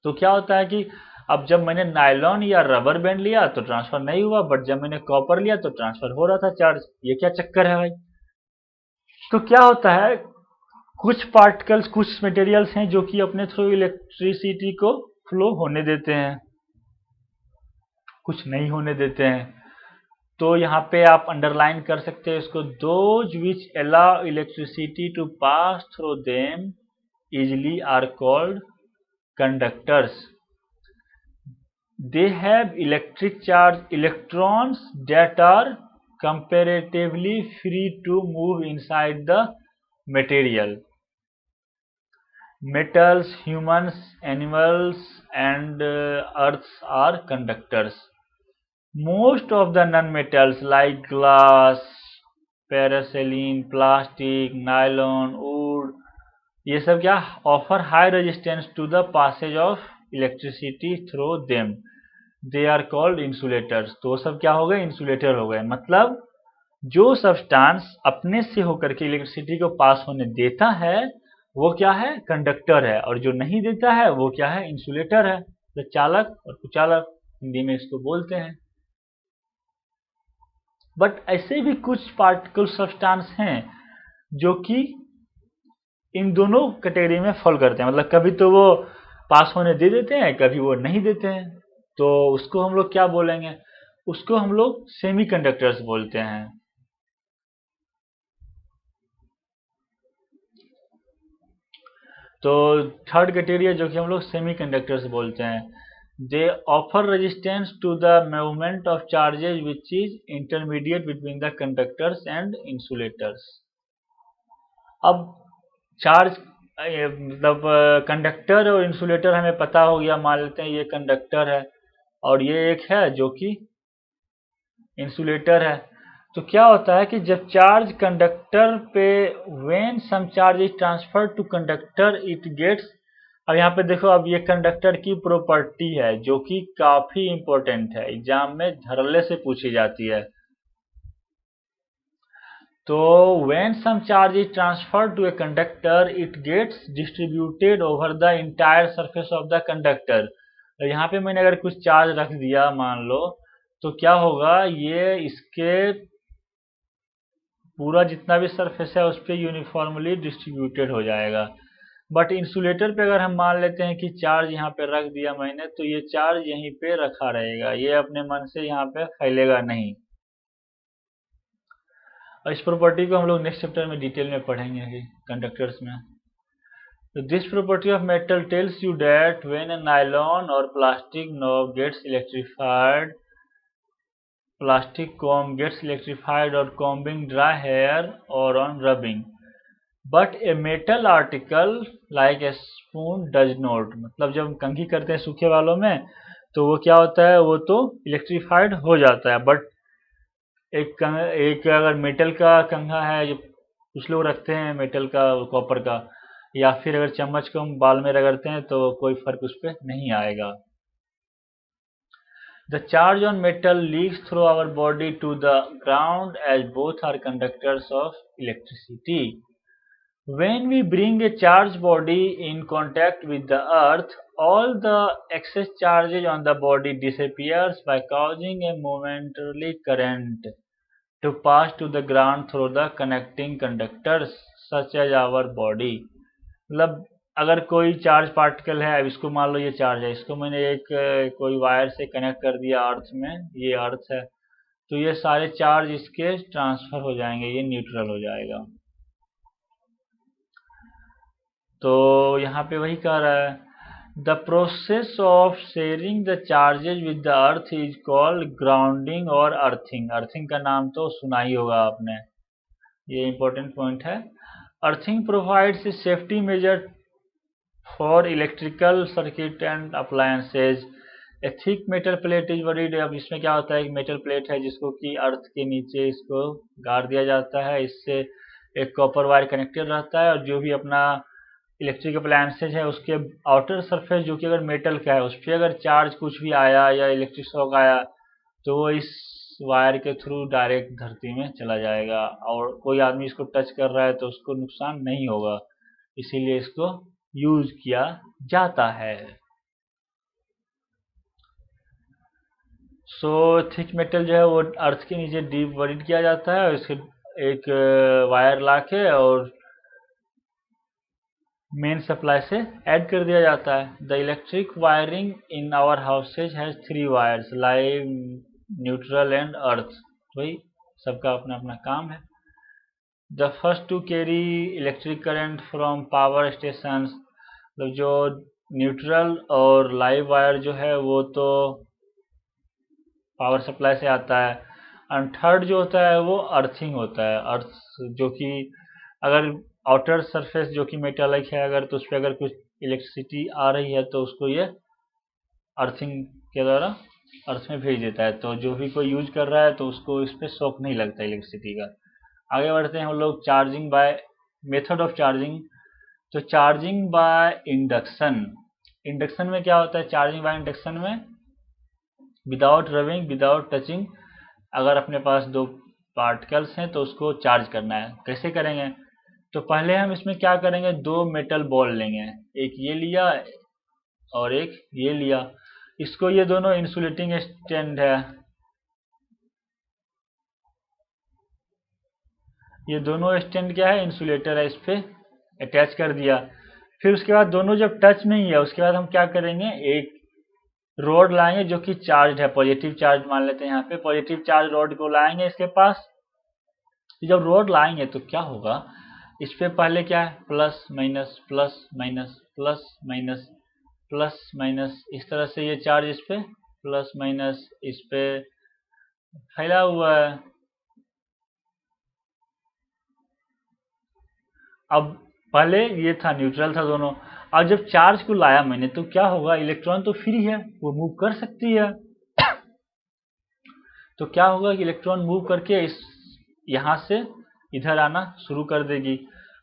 तो क्या होता है कि अब जब मैंने नायलॉन या रबर बैंड लिया तो ट्रांसफर नहीं हुआ, बट जब मैंने कॉपर लिया तो ट्रांसफर हो रहा था चार्ज। ये क्या चक्कर है भाई। तो क्या होता है, कुछ पार्टिकल्स, कुछ मटेरियल्स हैं जो कि अपने थ्रू इलेक्ट्रिसिटी को फ्लो होने देते हैं, कुछ नहीं होने देते हैं। तो यहाँ पे आप अंडरलाइन कर सकते हैं इसको, those which allow electricity to pass through them easily are called conductors. They have electric charge electrons that are comparatively free to move inside the material. Metals, humans, animals, and earths are conductors. Most of the non-metals like glass, paraxylene, plastic, nylon, wood, ये सब क्या offer high resistance to the passage of electricity through them, they are called insulators. तो वो सब क्या हो गए, insulator हो गए। मतलब जो सब्सटेंस अपने से होकर के इलेक्ट्रिसिटी को पास होने देता है वो क्या है, कंडक्टर है, और जो नहीं देता है वो क्या है, इंसुलेटर है। तो चालक और कुचालक हिंदी में इसको बोलते हैं। बट ऐसे भी कुछ पार्टिकल सब्सटेंस हैं जो कि इन दोनों कैटेगरी में फॉल करते हैं, मतलब कभी तो वो पास होने दे देते हैं, कभी वो नहीं देते हैं। तो उसको हम लोग क्या बोलेंगे, उसको हम लोग सेमीकंडक्टर्स बोलते हैं। तो थर्ड कैटेगरी जो कि हम लोग सेमीकंडक्टर्स बोलते हैं, they offer resistance to the movement of charges which is intermediate between the conductors and insulators. अब चार्ज मतलब कंडक्टर और इंसुलेटर हमें पता हो गया, मान लेते हैं ये कंडक्टर है और ये एक है जो कि इंसुलेटर है। तो क्या होता है कि जब चार्ज कंडक्टर पे when some charge is transfer to conductor it gets, अब यहाँ पे देखो, अब ये कंडक्टर की प्रॉपर्टी है जो कि काफी इंपॉर्टेंट है, एग्जाम में धड़ल्ले से पूछी जाती है। तो when some charge is transferred to a conductor it gets distributed over the entire surface of the conductor। तो यहाँ पे मैंने अगर कुछ चार्ज रख दिया मान लो, तो क्या होगा, ये इसके पूरा जितना भी सरफेस है उस पर यूनिफॉर्मली डिस्ट्रीब्यूटेड हो जाएगा। बट इंसुलेटर पे अगर हम मान लेते हैं कि चार्ज यहाँ पे रख दिया मैंने, तो ये चार्ज यहीं पे रखा रहेगा, ये अपने मन से यहाँ पे फैलेगा नहीं। और इस प्रॉपर्टी को हम लोग नेक्स्ट चैप्टर में डिटेल में पढ़ेंगे कि कंडक्टर्स में। So this property of metal tells you that when a nylon or plastic knob gets electrified, plastic comb gets electrified or combing dry hair or on rubbing, but a metal article like a spoon does not। मतलब जब हम कंघी करते हैं सूखे वालों में तो वो क्या होता है, वो तो इलेक्ट्रीफाइड हो जाता है, बट एक अगर मेटल का कंघा है जो कुछ लोग रखते हैं, मेटल का, कॉपर का, या फिर अगर चम्मच को हम बाल में रगड़ते हैं तो कोई फर्क उस पर नहीं आएगा। The charge on metal leaks through our body to the ground as both are conductors of electricity. When we bring a charged body in contact with the earth, all the excess charges on the body disappears by causing a momentary current to pass to the ground through the connecting conductors such as our body। मतलब अगर कोई charge particle है, अब इसको मान लो ये charge है, इसको मैंने एक कोई वायर से कनेक्ट कर दिया अर्थ में, ये अर्थ है, तो ये सारे चार्ज इसके ट्रांसफर हो जाएंगे, ये न्यूट्रल हो जाएगा। तो यहाँ पे वही कह रहा है, the process of sharing the charges with the earth is called grounding और अर्थिंग। अर्थिंग का नाम तो सुना ही होगा आपने, ये इंपॉर्टेंट पॉइंट है। Earthing provides a safety major for electrical circuit and appliances A thick metal plate is buried. अब इसमें क्या होता है, एक मेटल प्लेट है जिसको कि अर्थ के नीचे इसको गाड़ दिया जाता है, इससे एक कॉपर वायर कनेक्टेड रहता है, और जो भी अपना इलेक्ट्रिक अप्लायंसेज है उसके आउटर सरफेस जो कि अगर मेटल का है उस पर अगर चार्ज कुछ भी आया या इलेक्ट्रिक शॉक आया तो वो इस वायर के थ्रू डायरेक्ट धरती में चला जाएगा, और कोई आदमी इसको टच कर रहा है तो उसको नुकसान नहीं होगा, इसीलिए इसको यूज किया जाता है। सो थिक मेटल जो है वो अर्थ के नीचे डीप बरीड किया जाता है, और इसके एक वायर लाके और मेन सप्लाई से ऐड कर दिया जाता है। The electric wiring in our houses has 3 wires, live, neutral and earth. वही सबका अपना अपना काम है। The first two carry electric current from power station, मतलब जो न्यूट्रल और लाइव वायर जो है वो तो पावर सप्लाई से आता है, एंड थर्ड जो होता है वो अर्थिंग होता है। अर्थ जो कि अगर आउटर सरफेस जो कि मेटालिक है अगर तो उस पर अगर कुछ इलेक्ट्रिसिटी आ रही है तो उसको ये अर्थिंग के द्वारा अर्थ में भेज देता है, तो जो भी कोई यूज कर रहा है तो उसको इस पर शॉक नहीं लगता इलेक्ट्रिसिटी का। आगे बढ़ते हैं हम लोग charging by method of charging. तो चार्जिंग बाय इंडक्शन, इंडक्शन में क्या होता है, चार्जिंग बाय इंडक्शन में विदाउट रबिंग विदाउट टचिंग, अगर अपने पास दो पार्टिकल्स हैं तो उसको चार्ज करना है। कैसे करेंगे, तो पहले हम इसमें क्या करेंगे, दो मेटल बॉल लेंगे, एक ये लिया और एक ये लिया, इसको ये दोनों इंसुलेटिंग स्टैंड है, ये दोनों स्टैंड क्या है, इंसुलेटर है, इस पे अटैच कर दिया। फिर उसके बाद दोनों जब टच नहीं है उसके बाद हम क्या करेंगे, एक रोड लाएंगे जो कि चार्ज है, पॉजिटिव चार्ज मान लेते हैं यहाँ पे, पॉजिटिव चार्ज रोड को लाएंगे इसके पास। जब रोड लाएंगे तो क्या होगा, इस पे पहले क्या है, plus minus plus minus plus minus plus minus, इस तरह से ये चार्ज इस पे प्लस माइनस इस पे फैला हुआ है। अब पहले ये था न्यूट्रल था दोनों, अब जब चार्ज को लाया मैंने तो क्या होगा, इलेक्ट्रॉन तो फ्री है वो मूव कर सकती है, तो क्या होगा कि इलेक्ट्रॉन मूव करके इस यहाँ से इधर आना शुरू कर देगी,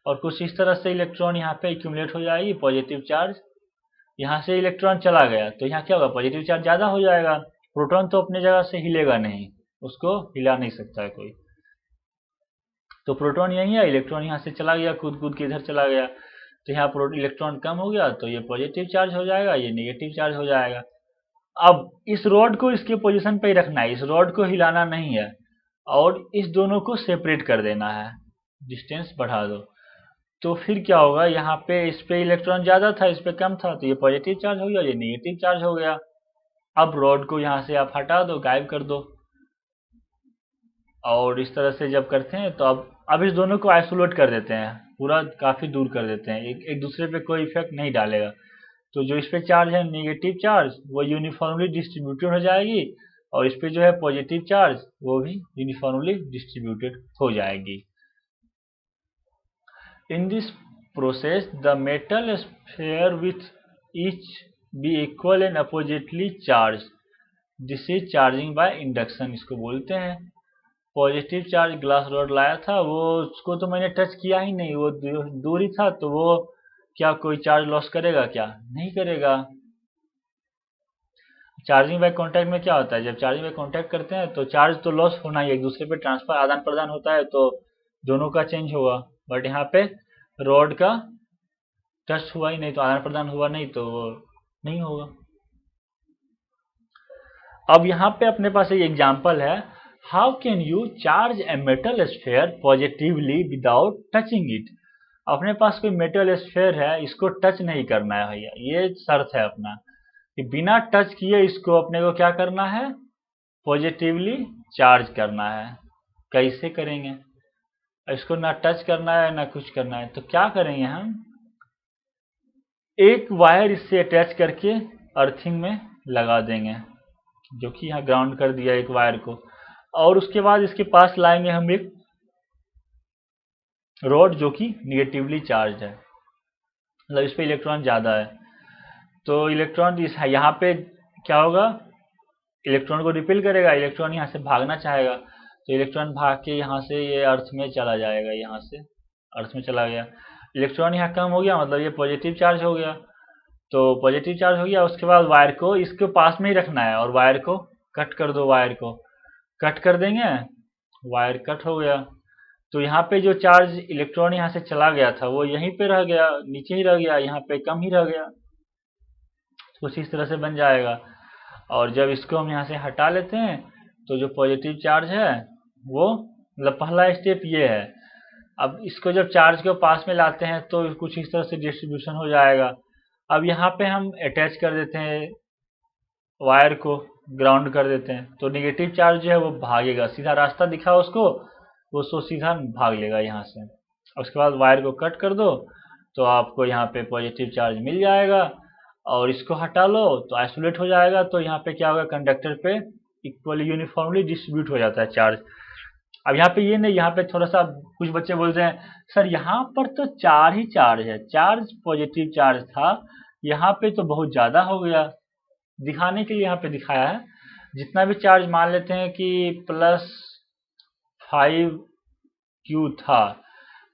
और कुछ इस तरह से इलेक्ट्रॉन यहाँ पे एक्यूमुलेट हो जाएगी, पॉजिटिव चार्ज, यहाँ से इलेक्ट्रॉन चला गया तो यहाँ क्या होगा, पॉजिटिव चार्ज ज़्यादा हो जाएगा, प्रोटॉन तो अपने जगह से हिलेगा नहीं, उसको हिला नहीं सकता है कोई, तो प्रोटॉन यहीं है, इलेक्ट्रॉन यहाँ से चला गया, कूद कूद के इधर चला गया, तो यहाँ इलेक्ट्रॉन कम हो गया तो ये पॉजिटिव चार्ज हो जाएगा, ये नेगेटिव चार्ज हो जाएगा। अब इस रॉड को इसके पोजीशन पे ही रखना है, इस रॉड को हिलाना नहीं है, और इस दोनों को सेपरेट कर देना है, डिस्टेंस बढ़ा दो, तो फिर क्या होगा, यहाँ पे इस पे इलेक्ट्रॉन ज्यादा था इस पे कम था, तो ये पॉजिटिव चार्ज हो गया, ये नेगेटिव चार्ज हो गया। अब रॉड को यहाँ से आप हटा दो, गायब कर दो, और इस तरह से जब करते हैं तो अब इस दोनों को आइसोलेट कर देते हैं, पूरा काफी दूर कर देते हैं, एक दूसरे पे कोई इफेक्ट नहीं डालेगा, तो जो इस पे चार्ज है नेगेटिव चार्ज वो यूनिफॉर्मली डिस्ट्रीब्यूटेड हो जाएगी, और इस पे जो है पॉजिटिव चार्ज वो भी यूनिफॉर्मली डिस्ट्रीब्यूटेड हो जाएगी। In this process the metal sphere with each be equal and oppositely charge, this is charging by induction इसको बोलते हैं। पॉजिटिव चार्ज ग्लास रॉड लाया था वो, उसको तो मैंने टच किया ही नहीं, वो दूर ही था, तो वो क्या कोई चार्ज लॉस करेगा, क्या नहीं करेगा। चार्जिंग बाय कांटेक्ट में क्या होता है, जब चार्जिंग बाय कांटेक्ट करते हैं तो चार्ज तो लॉस होना ही, एक दूसरे पे ट्रांसफर आदान प्रदान होता है तो दोनों का चेंज होगा, बट यहाँ पे रॉड का टच हुआ ही नहीं तो आदान प्रदान हुआ नहीं तो वो नहीं होगा। अब यहाँ पे अपने पास एक एग्जाम्पल है, how can you charge a metal sphere positively without touching it. अपने पास कोई मेटल स्फेयर है, इसको टच नहीं करना है भैया, ये शर्त है अपना कि बिना टच किए इसको अपने को क्या करना है, पॉजिटिवली चार्ज करना है। कैसे करेंगे, इसको ना टच करना है ना कुछ करना है, तो क्या करेंगे हम, एक वायर इससे अटैच करके अर्थिंग में लगा देंगे, जो कि यहाँ ग्राउंड कर दिया एक वायर को, और उसके बाद इसके पास लाएंगे हम एक रॉड जो कि निगेटिवली चार्ज है, मतलब इस पे इलेक्ट्रॉन ज़्यादा है, तो इलेक्ट्रॉन इस यहाँ पे क्या होगा, इलेक्ट्रॉन को रिपेल करेगा, इलेक्ट्रॉन यहाँ से भागना चाहेगा, तो इलेक्ट्रॉन भाग के यहाँ से ये अर्थ में चला जाएगा, यहाँ से अर्थ में चला गया, इलेक्ट्रॉन यहाँ कम हो गया, मतलब ये पॉजिटिव चार्ज हो गया। तो पॉजिटिव चार्ज हो गया, उसके बाद वायर को इसके पास में ही रखना है और वायर को कट कर दो, वायर को कट कर देंगे, वायर कट हो गया। तो यहाँ पे जो चार्ज इलेक्ट्रॉन यहाँ से चला गया था वो यहीं पे रह गया, नीचे ही रह गया, यहाँ पे कम ही रह गया, कुछ इस तरह से बन जाएगा। और जब इसको हम यहाँ से हटा लेते हैं तो जो पॉजिटिव चार्ज है वो, मतलब पहला स्टेप ये है। अब इसको जब चार्ज के पास में लाते हैं तो कुछ इस तरह से डिस्ट्रीब्यूशन हो जाएगा। अब यहाँ पे हम अटैच कर देते हैं वायर को, ग्राउंड कर देते हैं, तो निगेटिव चार्ज जो है वो भागेगा, सीधा रास्ता दिखा उसको, वो सो सीधा भाग लेगा यहाँ से। उसके बाद वायर को कट कर दो तो आपको यहाँ पे पॉजिटिव चार्ज मिल जाएगा, और इसको हटा लो तो आइसोलेट हो जाएगा। तो यहाँ पे क्या होगा, कंडक्टर पे इक्वली यूनिफॉर्मली डिस्ट्रीब्यूट हो जाता है चार्ज। अब यहाँ पे ये नहीं, यहाँ पे थोड़ा सा कुछ बच्चे बोलते हैं सर यहाँ पर तो चार ही चार्ज है, चार्ज पॉजिटिव चार्ज था, यहाँ पे तो बहुत ज्यादा हो गया। दिखाने के लिए यहाँ पे दिखाया है, जितना भी चार्ज मान लेते हैं कि +5Q था,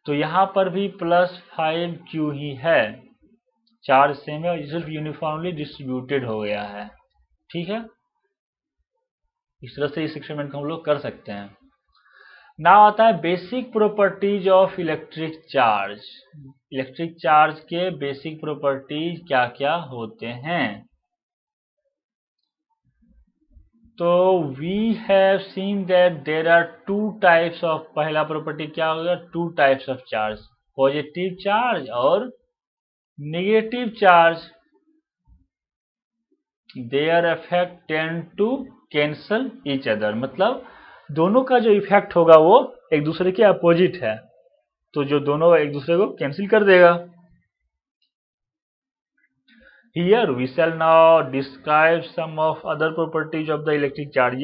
तो यहाँ पर भी +5Q ही है, चार्ज सेम है, सिर्फ यूनिफॉर्मली डिस्ट्रीब्यूटेड हो गया है। ठीक है, इस तरह से इस एक्सपेरिमेंट को हम लोग कर सकते हैं। नाउ आता है basic properties of electric charge. Electric charge के बेसिक प्रॉपर्टीज क्या क्या होते हैं। तो we have seen that there are two types of, पहला प्रॉपर्टी क्या होगा, two types of charge, positive charge और negative charge. Their effect tend to cancel each other, मतलब दोनों का जो इफेक्ट होगा वो एक दूसरे के अपोजिट है, तो जो दोनों एक दूसरे को कैंसिल कर देगा। Here we shall now describe some of other properties of the electric charge।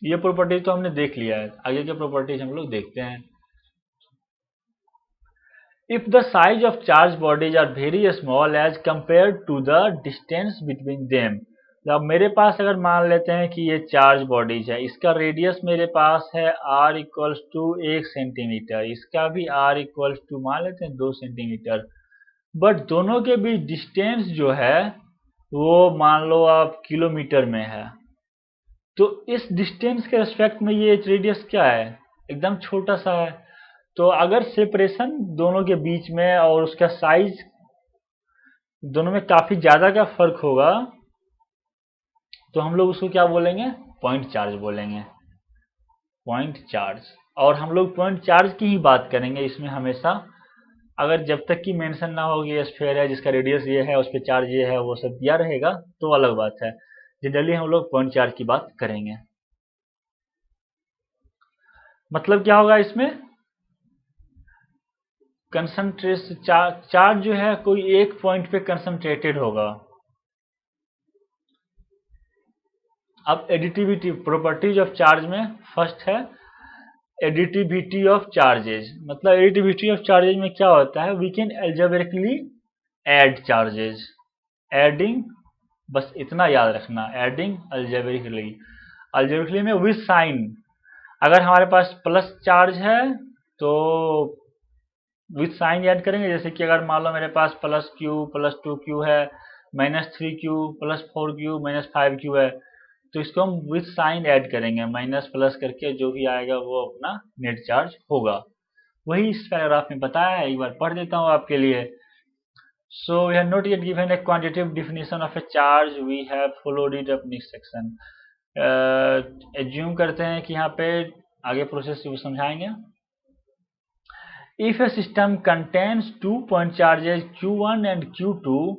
ये प्रॉपर्टीज तो हमने देख लिया है, आगे के प्रॉपर्टीज हम लोग देखते हैं। If the size of charge bodies are very small as compared to the distance between them, अब मेरे पास अगर मान लेते हैं कि ये चार्ज बॉडीज है, इसका रेडियस मेरे पास है r इक्वल्स टू 1 सेंटीमीटर, इसका भी r इक्वल्स टू मान लेते हैं 2 सेंटीमीटर, बट दोनों के बीच डिस्टेंस जो है वो मान लो आप किलोमीटर में है। तो इस डिस्टेंस के रेस्पेक्ट में ये रेडियस क्या है, एकदम छोटा सा है। तो अगर सेपरेशन दोनों के बीच में और उसका साइज दोनों में काफी ज्यादा का फर्क होगा, तो हम लोग उसको क्या बोलेंगे, पॉइंट चार्ज बोलेंगे, पॉइंट चार्ज। और हम लोग पॉइंट चार्ज की ही बात करेंगे इसमें हमेशा, अगर जब तक कि मेंशन ना हो कि स्फीयर है जिसका रेडियस ये है, उस पर चार्ज ये है, वो सब दिया रहेगा तो अलग बात है। जनरली हम लोग पॉइंट चार्ज की बात करेंगे। मतलब क्या होगा इसमें, कंसंट्रेशन चार्ज जो है कोई एक पॉइंट पे कंसंट्रेटेड होगा। अब एडिटिविटी प्रॉपर्टीज ऑफ चार्ज में फर्स्ट है एडिटिविटी ऑफ चार्जेज। मतलब एडिटिविटी ऑफ चार्जेज में क्या होता है, we can algebraically add charges, adding, बस इतना याद रखना, एडिंग अलजेब्रिकली, अलजेब्रिकली में विद साइन। अगर हमारे पास प्लस चार्ज है तो विद साइन ऐड करेंगे, जैसे कि अगर मान लो मेरे पास +Q +2Q है, -3Q +4Q -5Q है, तो इसको हम विद साइन ऐड करेंगे, माइनस प्लस करके जो भी आएगा वो अपना नेट चार्ज होगा। वही इस पैराग्राफ में बताया है, एक बार पढ़ देता हूँ आपके लिए। So we have not yet given a quantitative definition of a charge, we have followed it up next section. Assume करते हैं कि यहाँ पे आगे प्रोसेस समझाएंगे। If a system contains 2 point charges Q1 and Q2,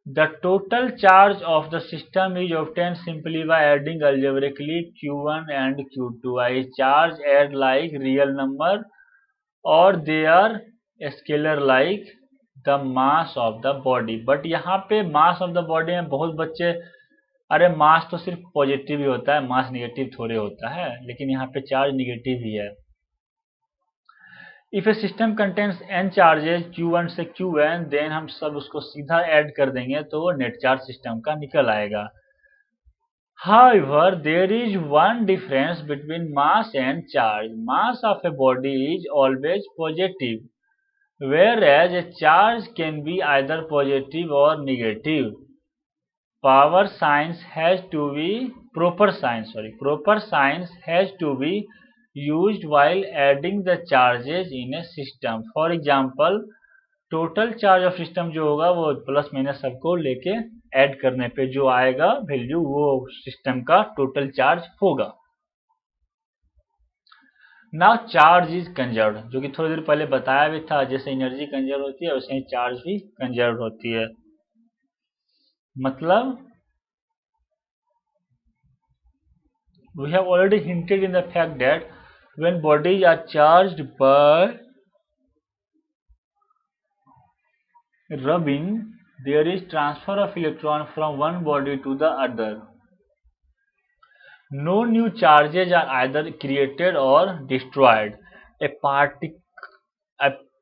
the total charge of the system is obtained simply by adding algebraically Q1 and Q2. I charge add like real number or they are scalar like the mass of the body. But यहाँ पे mass of the body में बहुत बच्चे, अरे मास तो सिर्फ positive ही होता है, मास निगेटिव थोड़े होता है, लेकिन यहाँ पे चार्ज निगेटिव ही है। If A system contains n charges q1 से qn, देन हम सब उसको सीधा ऐड कर देंगे तो वो नेट चार्ज सिस्टम का निकल आएगा. However, there is one difference between mass and charge. Mass of a body is always positive, whereas a charge can be either positive or negative. Proper signs has to be used while adding the charges in a system. For example, total charge of system जो होगा वो plus minus सबको लेके add करने पे जो आएगा value वो सिस्टम का टोटल चार्ज होगा. नाउ चार्ज इज कंजर्व्ड, जो कि थोड़ी देर पहले बताया भी था. जैसे एनर्जी कंजर्व होती है वैसे ही चार्ज भी कंजर्व होती है. मतलब we have already hinted in the fact that when bodies are charged by rubbing, there is transfer of electron from one body to the other. No new charges are either created or destroyed. A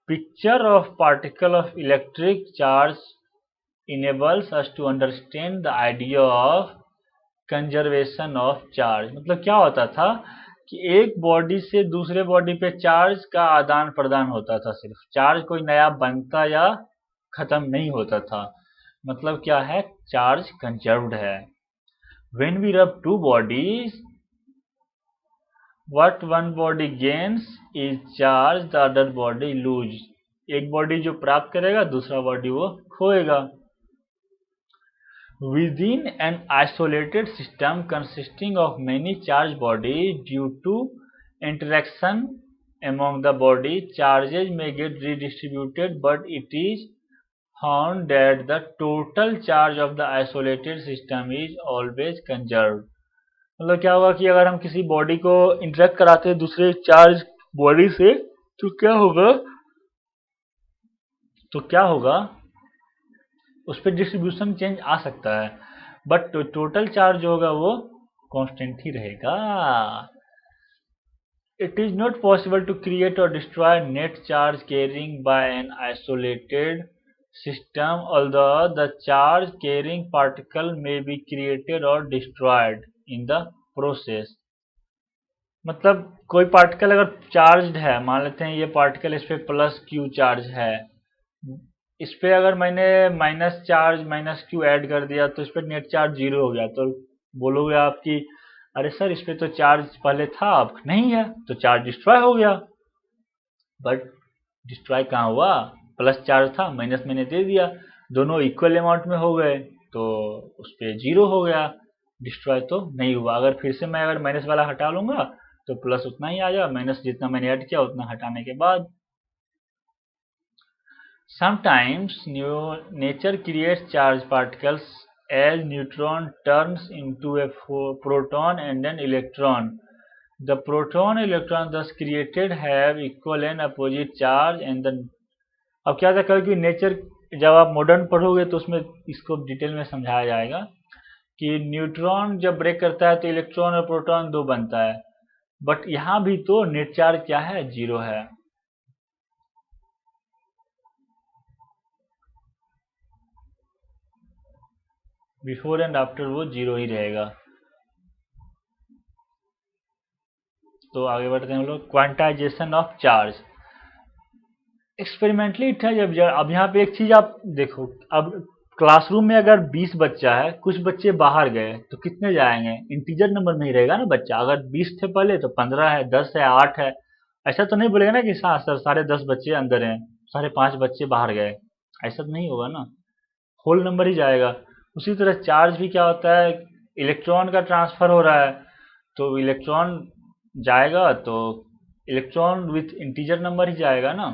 picture of particle of electric charge enables us to understand the idea of conservation of charge. मतलब क्या होता था कि एक body से दूसरे body पे charge का आदान प्रदान होता था. सिर्फ चार्ज कोई नया बनता या खत्म नहीं होता था. मतलब क्या है, चार्ज कंजर्व्ड है. When we rub two bodies, what one body gains is charge, the other body lose. एक बॉडी जो प्राप्त करेगा दूसरा बॉडी वो खोएगा. Within an isolated system consisting of many charged bodies, due to interaction among the bodies, charges may get redistributed, but it is found that the total charge of the isolated system is always conserved. मतलब क्या होगा कि अगर हम किसी body को interact कराते हैं दूसरे चार्ज बॉडी से तो क्या होगा उस पर डिस्ट्रीब्यूशन चेंज आ सकता है, बट टोटल चार्ज जो होगा वो कांस्टेंट ही रहेगा. It is not possible to create or destroy net charge carrying by an isolated system, although the charge carrying particle may be created or destroyed in the process. मतलब कोई particle अगर charged है, मान लेते हैं ये पार्टिकल, इस पे प्लस क्यू चार्ज है, इस पे अगर मैंने माइनस क्यू ऐड कर दिया तो इस पे नेट चार्ज 0 हो गया. तो बोलोगे आप कि अरे सर इस पे तो चार्ज पहले था अब नहीं है, तो चार्ज डिस्ट्रॉय हो गया. बट डिस्ट्रॉय कहाँ हुआ, प्लस चार्ज था माइनस मैंने दे दिया, दोनों इक्वल अमाउंट में हो गए तो उस पर 0 हो गया, डिस्ट्रॉय तो नहीं हुआ. अगर फिर से मैं अगर माइनस वाला हटा लूंगा तो प्लस उतना ही आ जाएगा, माइनस जितना मैंने ऐड किया उतना हटाने के बाद. Sometimes nature creates charged particles as neutron turns into a proton and an electron. The proton and electron thus created have equal and opposite charge and the. अब क्या था कि नेचर जब आप मॉडर्न पढ़ोगे तो उसमें इसको डिटेल में समझाया जाएगा कि न्यूट्रॉन जब ब्रेक करता है तो इलेक्ट्रॉन और प्रोटॉन 2 बनता है, बट यहाँ भी तो नेट चार्ज क्या है, 0 है. बिफोर एंड आफ्टर वो 0 ही रहेगा. तो आगे बढ़ते हैं हम लोग. क्वांटाइजेशन ऑफ चार्ज एक्सपेरिमेंटली था. जब अब यहाँ पे एक चीज आप देखो, अब क्लासरूम में अगर 20 बच्चा है, कुछ बच्चे बाहर गए तो कितने जाएंगे, इंटीजर नंबर में ही रहेगा ना बच्चा. अगर 20 थे पहले तो 15 है, 10 है, 8 है. ऐसा तो नहीं बोलेगा ना कि सर सारे 10 बच्चे अंदर हैं, सारे 5 बच्चे बाहर गए, ऐसा तो नहीं होगा ना, होल नंबर ही जाएगा. उसी तरह चार्ज भी क्या होता है, इलेक्ट्रॉन का ट्रांसफर हो रहा है तो इलेक्ट्रॉन जाएगा तो इलेक्ट्रॉन विथ इंटीजर नंबर ही जाएगा ना.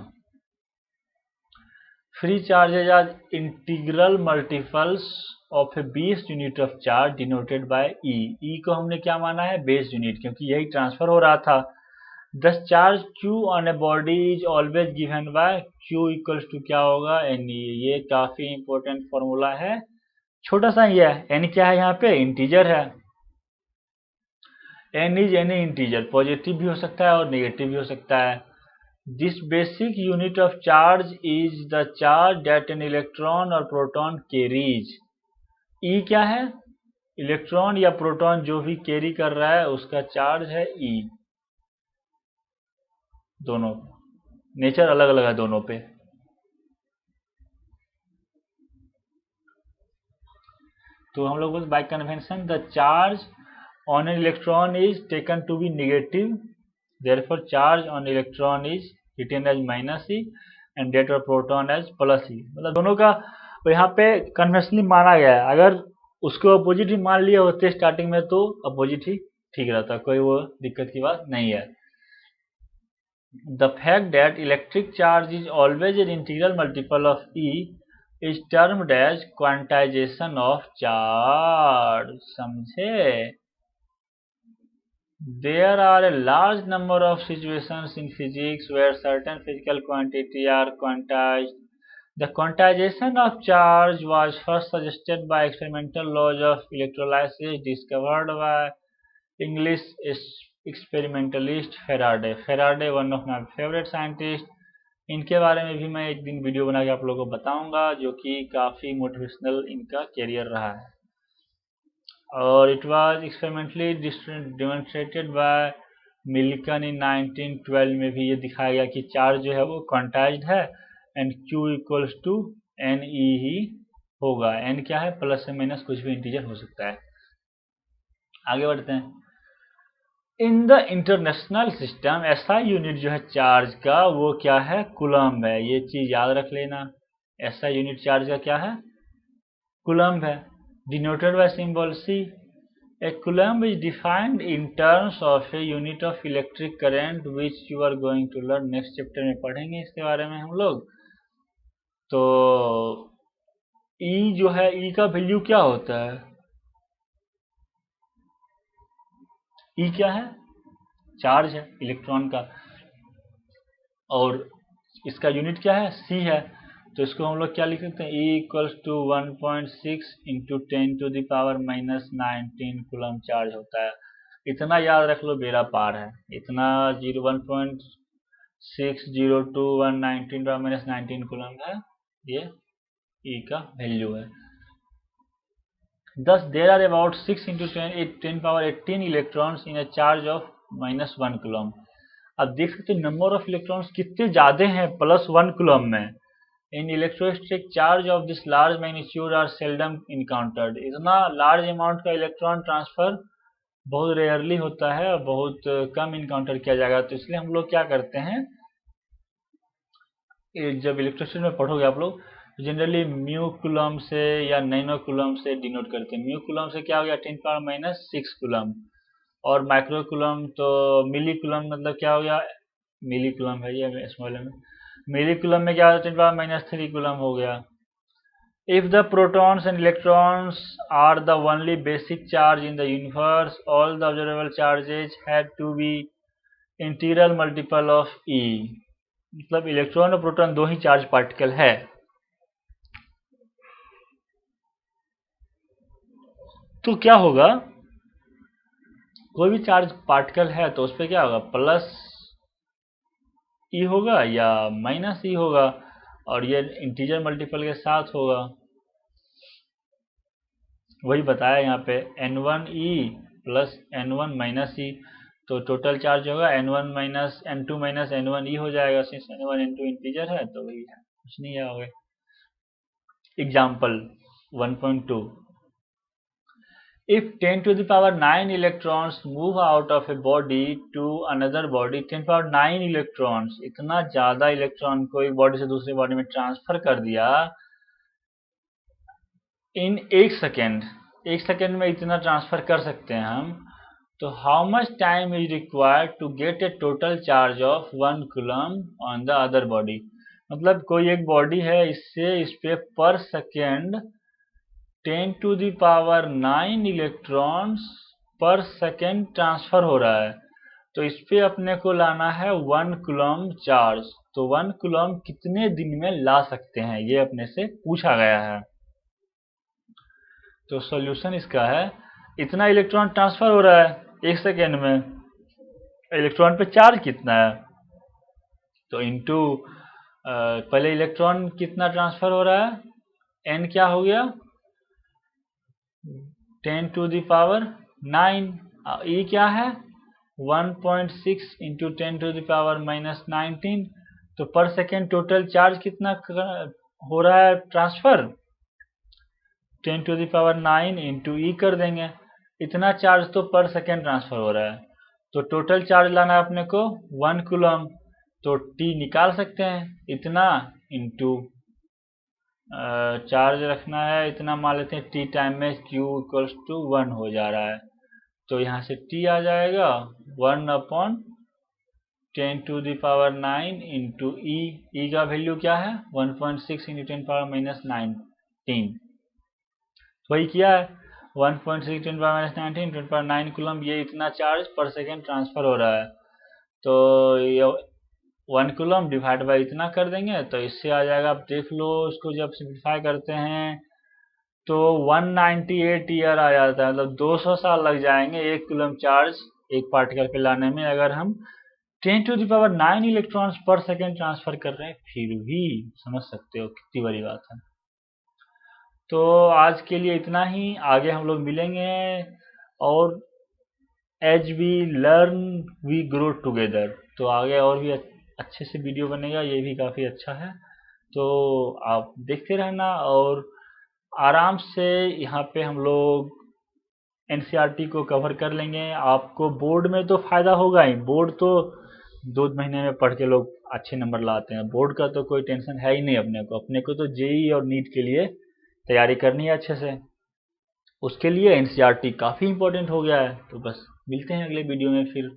Free charges are integral multiples of a base unit of charge denoted by e. E को हमने क्या माना है, बेस यूनिट, क्योंकि यही ट्रांसफर हो रहा था. Thus charge Q on a body is always given by Q equals to क्या होगा, एन. ये काफी इंपॉर्टेंट फॉर्मूला है, छोटा सा ही है. एन क्या है, यहाँ पे इंटीजर है. N is any integer, positive भी हो सकता है और नेगेटिव भी हो सकता है. This basic unit of charge is the charge that an electron और प्रोटॉन कैरीज। ई क्या है? इलेक्ट्रॉन या प्रोटॉन जो भी कैरी कर रहा है उसका चार्ज है ई। दोनों नेचर अलग अलग है दोनों पे। तो हम लोग by convention the charge on an electron is taken to be negative, therefore charge on electron is written as minus e and that of proton as plus e. मतलब दोनों का यहाँ पे कन्वेंशनली माना गया है। अगर उसको अपोजिट ही मान लिए होते स्टार्टिंग में तो अपोजिट ही ठीक रहता, कोई वो दिक्कत की बात नहीं है। The fact that electric charge is always an integral multiple of E is termed as quantization of charge. समझे? There are a large number of situations in physics where certain physical quantities are quantized. The quantization of charge was first suggested by experimental laws of electrolysis discovered by English experimentalist Faraday. Faraday one of my favourite scientist. इनके बारे में भी मैं एक दिन video बना के आप लोगों को बताऊंगा, जो कि काफ़ी मोटिवेशनल इनका कैरियर रहा है। और it was experimentally demonstrated by Millikan in 1912 में भी ये दिखाया गया कि चार्ज जो है वो क्वांटाइज्ड है and Q equals to n e ही होगा। एन क्या है? प्लस से माइनस कुछ भी इंटीजर हो सकता है। आगे बढ़ते हैं। In the international system SI unit जो है चार्ज का वो क्या है? कूलम्ब है। ये चीज याद रख लेना। एसआई यूनिट चार्ज का क्या है? कूलम्ब है। Denoted by symbol C. A coulomb is defined in terms of a unit of electric current which you are going to learn. Next chapter में पढ़ेंगे इसके बारे में हम लोग। तो ई जो है, ई का वैल्यू क्या होता है? ई क्या है? चार्ज है इलेक्ट्रॉन का, और इसका यूनिट क्या है? सी है। तो इसको हम लोग क्या लिख सकते हैं? E equals to 1.6 into 10⁻⁻19 coulomb charge होता है। इतना याद रख लो, बेड़ा पार है। इतना 1.602/119 कूलम है, ये E का वैल्यू है। Thus there are about 6 into 10⁻18 electrons in a charge of -1 coulomb. अब देख सकते हैं नंबर ऑफ इलेक्ट्रॉन्स कितने ज्यादा हैं +1 कूलम में। In electrostatic charge of this large magnitude are seldom encountered. इतना लार्ज अमाउंट का इलेक्ट्रॉन ट्रांसफर बहुत रेयरली होता है और बहुत कम इनकाउंटर किया जाएगा। तो इसलिए हम लोग क्या करते हैं, जब इलेक्ट्रोस्टैटिक में पढ़ोगे आप लोग, जनरली म्यू कूलम से या नैनो कूलम से डिनोट करते हैं। म्यू कूलम से क्या हो गया? 10⁻⁻6 कूलम। और माइक्रो कूलम तो मिली कूलम मतलब क्या हो गया? मिली कूलम है ये स्मॉल में। मिली कूलम में क्या होता है? 10⁻³ कूलम हो गया। If the protons and electrons are the only basic charge in the universe, all the observable charges had to be integral multiple of E। मतलब इलेक्ट्रॉन और प्रोटॉन दो ही चार्ज पार्टिकल है। तो क्या होगा? कोई भी चार्ज पार्टिकल है तो उस पर क्या होगा? प्लस ई होगा या माइनस ई होगा, और ये इंटीजर मल्टीपल के साथ होगा। वही बताया यहाँ पे n1e प्लस n1 माइनस ई। तो टोटल चार्ज होगा n1 minus n2 minus n1e हो जाएगा। सिंस n1 n2 इंटीजर है तो वही है, कुछ नहीं है। Example 1.2। If 10⁻⁹ electrons move out of a body to another body, 10⁻⁹ electrons, इतना ज्यादा इलेक्ट्रॉन को एक बॉडी से दूसरी बॉडी में ट्रांसफर कर दिया इन 1 सेकेंड। 1 सेकेंड में इतना ट्रांसफर कर सकते हैं हम। तो how much time is required to get a total charge of 1 coulomb on the other body. मतलब कोई एक बॉडी है, इससे इस पे पर सेकेंड 10⁹ इलेक्ट्रॉन्स पर सेकेंड ट्रांसफर हो रहा है। तो इस पे अपने को लाना है 1 कूलम चार्ज। तो 1 कूलम कितने दिन में ला सकते हैं, ये अपने से पूछा गया है। तो सॉल्यूशन इसका है, इतना इलेक्ट्रॉन ट्रांसफर हो रहा है 1 सेकेंड में, इलेक्ट्रॉन पे चार्ज कितना है? तो इंटू पहले इलेक्ट्रॉन कितना ट्रांसफर हो रहा है, n क्या हो गया 10 टू द पावर 9, e क्या है 1.6 इंटू 10 टू द पावर -19। तो पर सेकेंड टोटल चार्ज कितना हो रहा है transfer, 10 to the power 9 into e कर देंगे, इतना चार्ज तो पर सेकेंड ट्रांसफर हो रहा है। तो टोटल चार्ज लाना है अपने को 1 कूलम, तो टी निकाल सकते हैं इतना इंटू चार्ज रखना है इतना, मान लेते हैं टी टाइम में Q इक्वल्स टू 1 हो जा रहा है। तो यहाँ से T आ जाएगा 1/10 टू द पावर 9 इंटू ई का वैल्यू क्या है 1.6 इंटू 10 पावर -19, वही किया है 1.6 10 पावर -19 10 पावर 9 कूलम, ये इतना चार्ज पर सेकेंड ट्रांसफर हो रहा है। तो ये 1 कूलम डिवाइड बाई इतना कर देंगे, तो इससे आ जाएगा, आप देख लो इसको जब सिंप्लीफाई करते हैं तो 198 ईयर आ जाता है, मतलब 200 साल लग जाएंगे 1 कूलम चार्ज एक पार्टिकल पे लाने में, अगर हम 10 टू द पावर 9 इलेक्ट्रॉन्स पर सेकेंड ट्रांसफर कर रहे हैं फिर भी। समझ सकते हो कितनी बड़ी बात है। तो आज के लिए इतना ही, आगे हम लोग मिलेंगे और as we learn we grow together, तो आगे और भी अच्छे से वीडियो बनेगा, ये भी काफ़ी अच्छा है। तो आप देखते रहना और आराम से यहाँ पे हम लोग एनसीईआरटी को कवर कर लेंगे। आपको बोर्ड में तो फ़ायदा होगा ही, बोर्ड तो 2 महीने में पढ़ के लोग अच्छे नंबर लाते हैं, बोर्ड का तो कोई टेंशन है ही नहीं अपने को तो जेई और नीट के लिए तैयारी करनी है अच्छे से, उसके लिए एनसीईआरटी काफ़ी इंपॉर्टेंट हो गया है। तो बस मिलते हैं अगले वीडियो में फिर।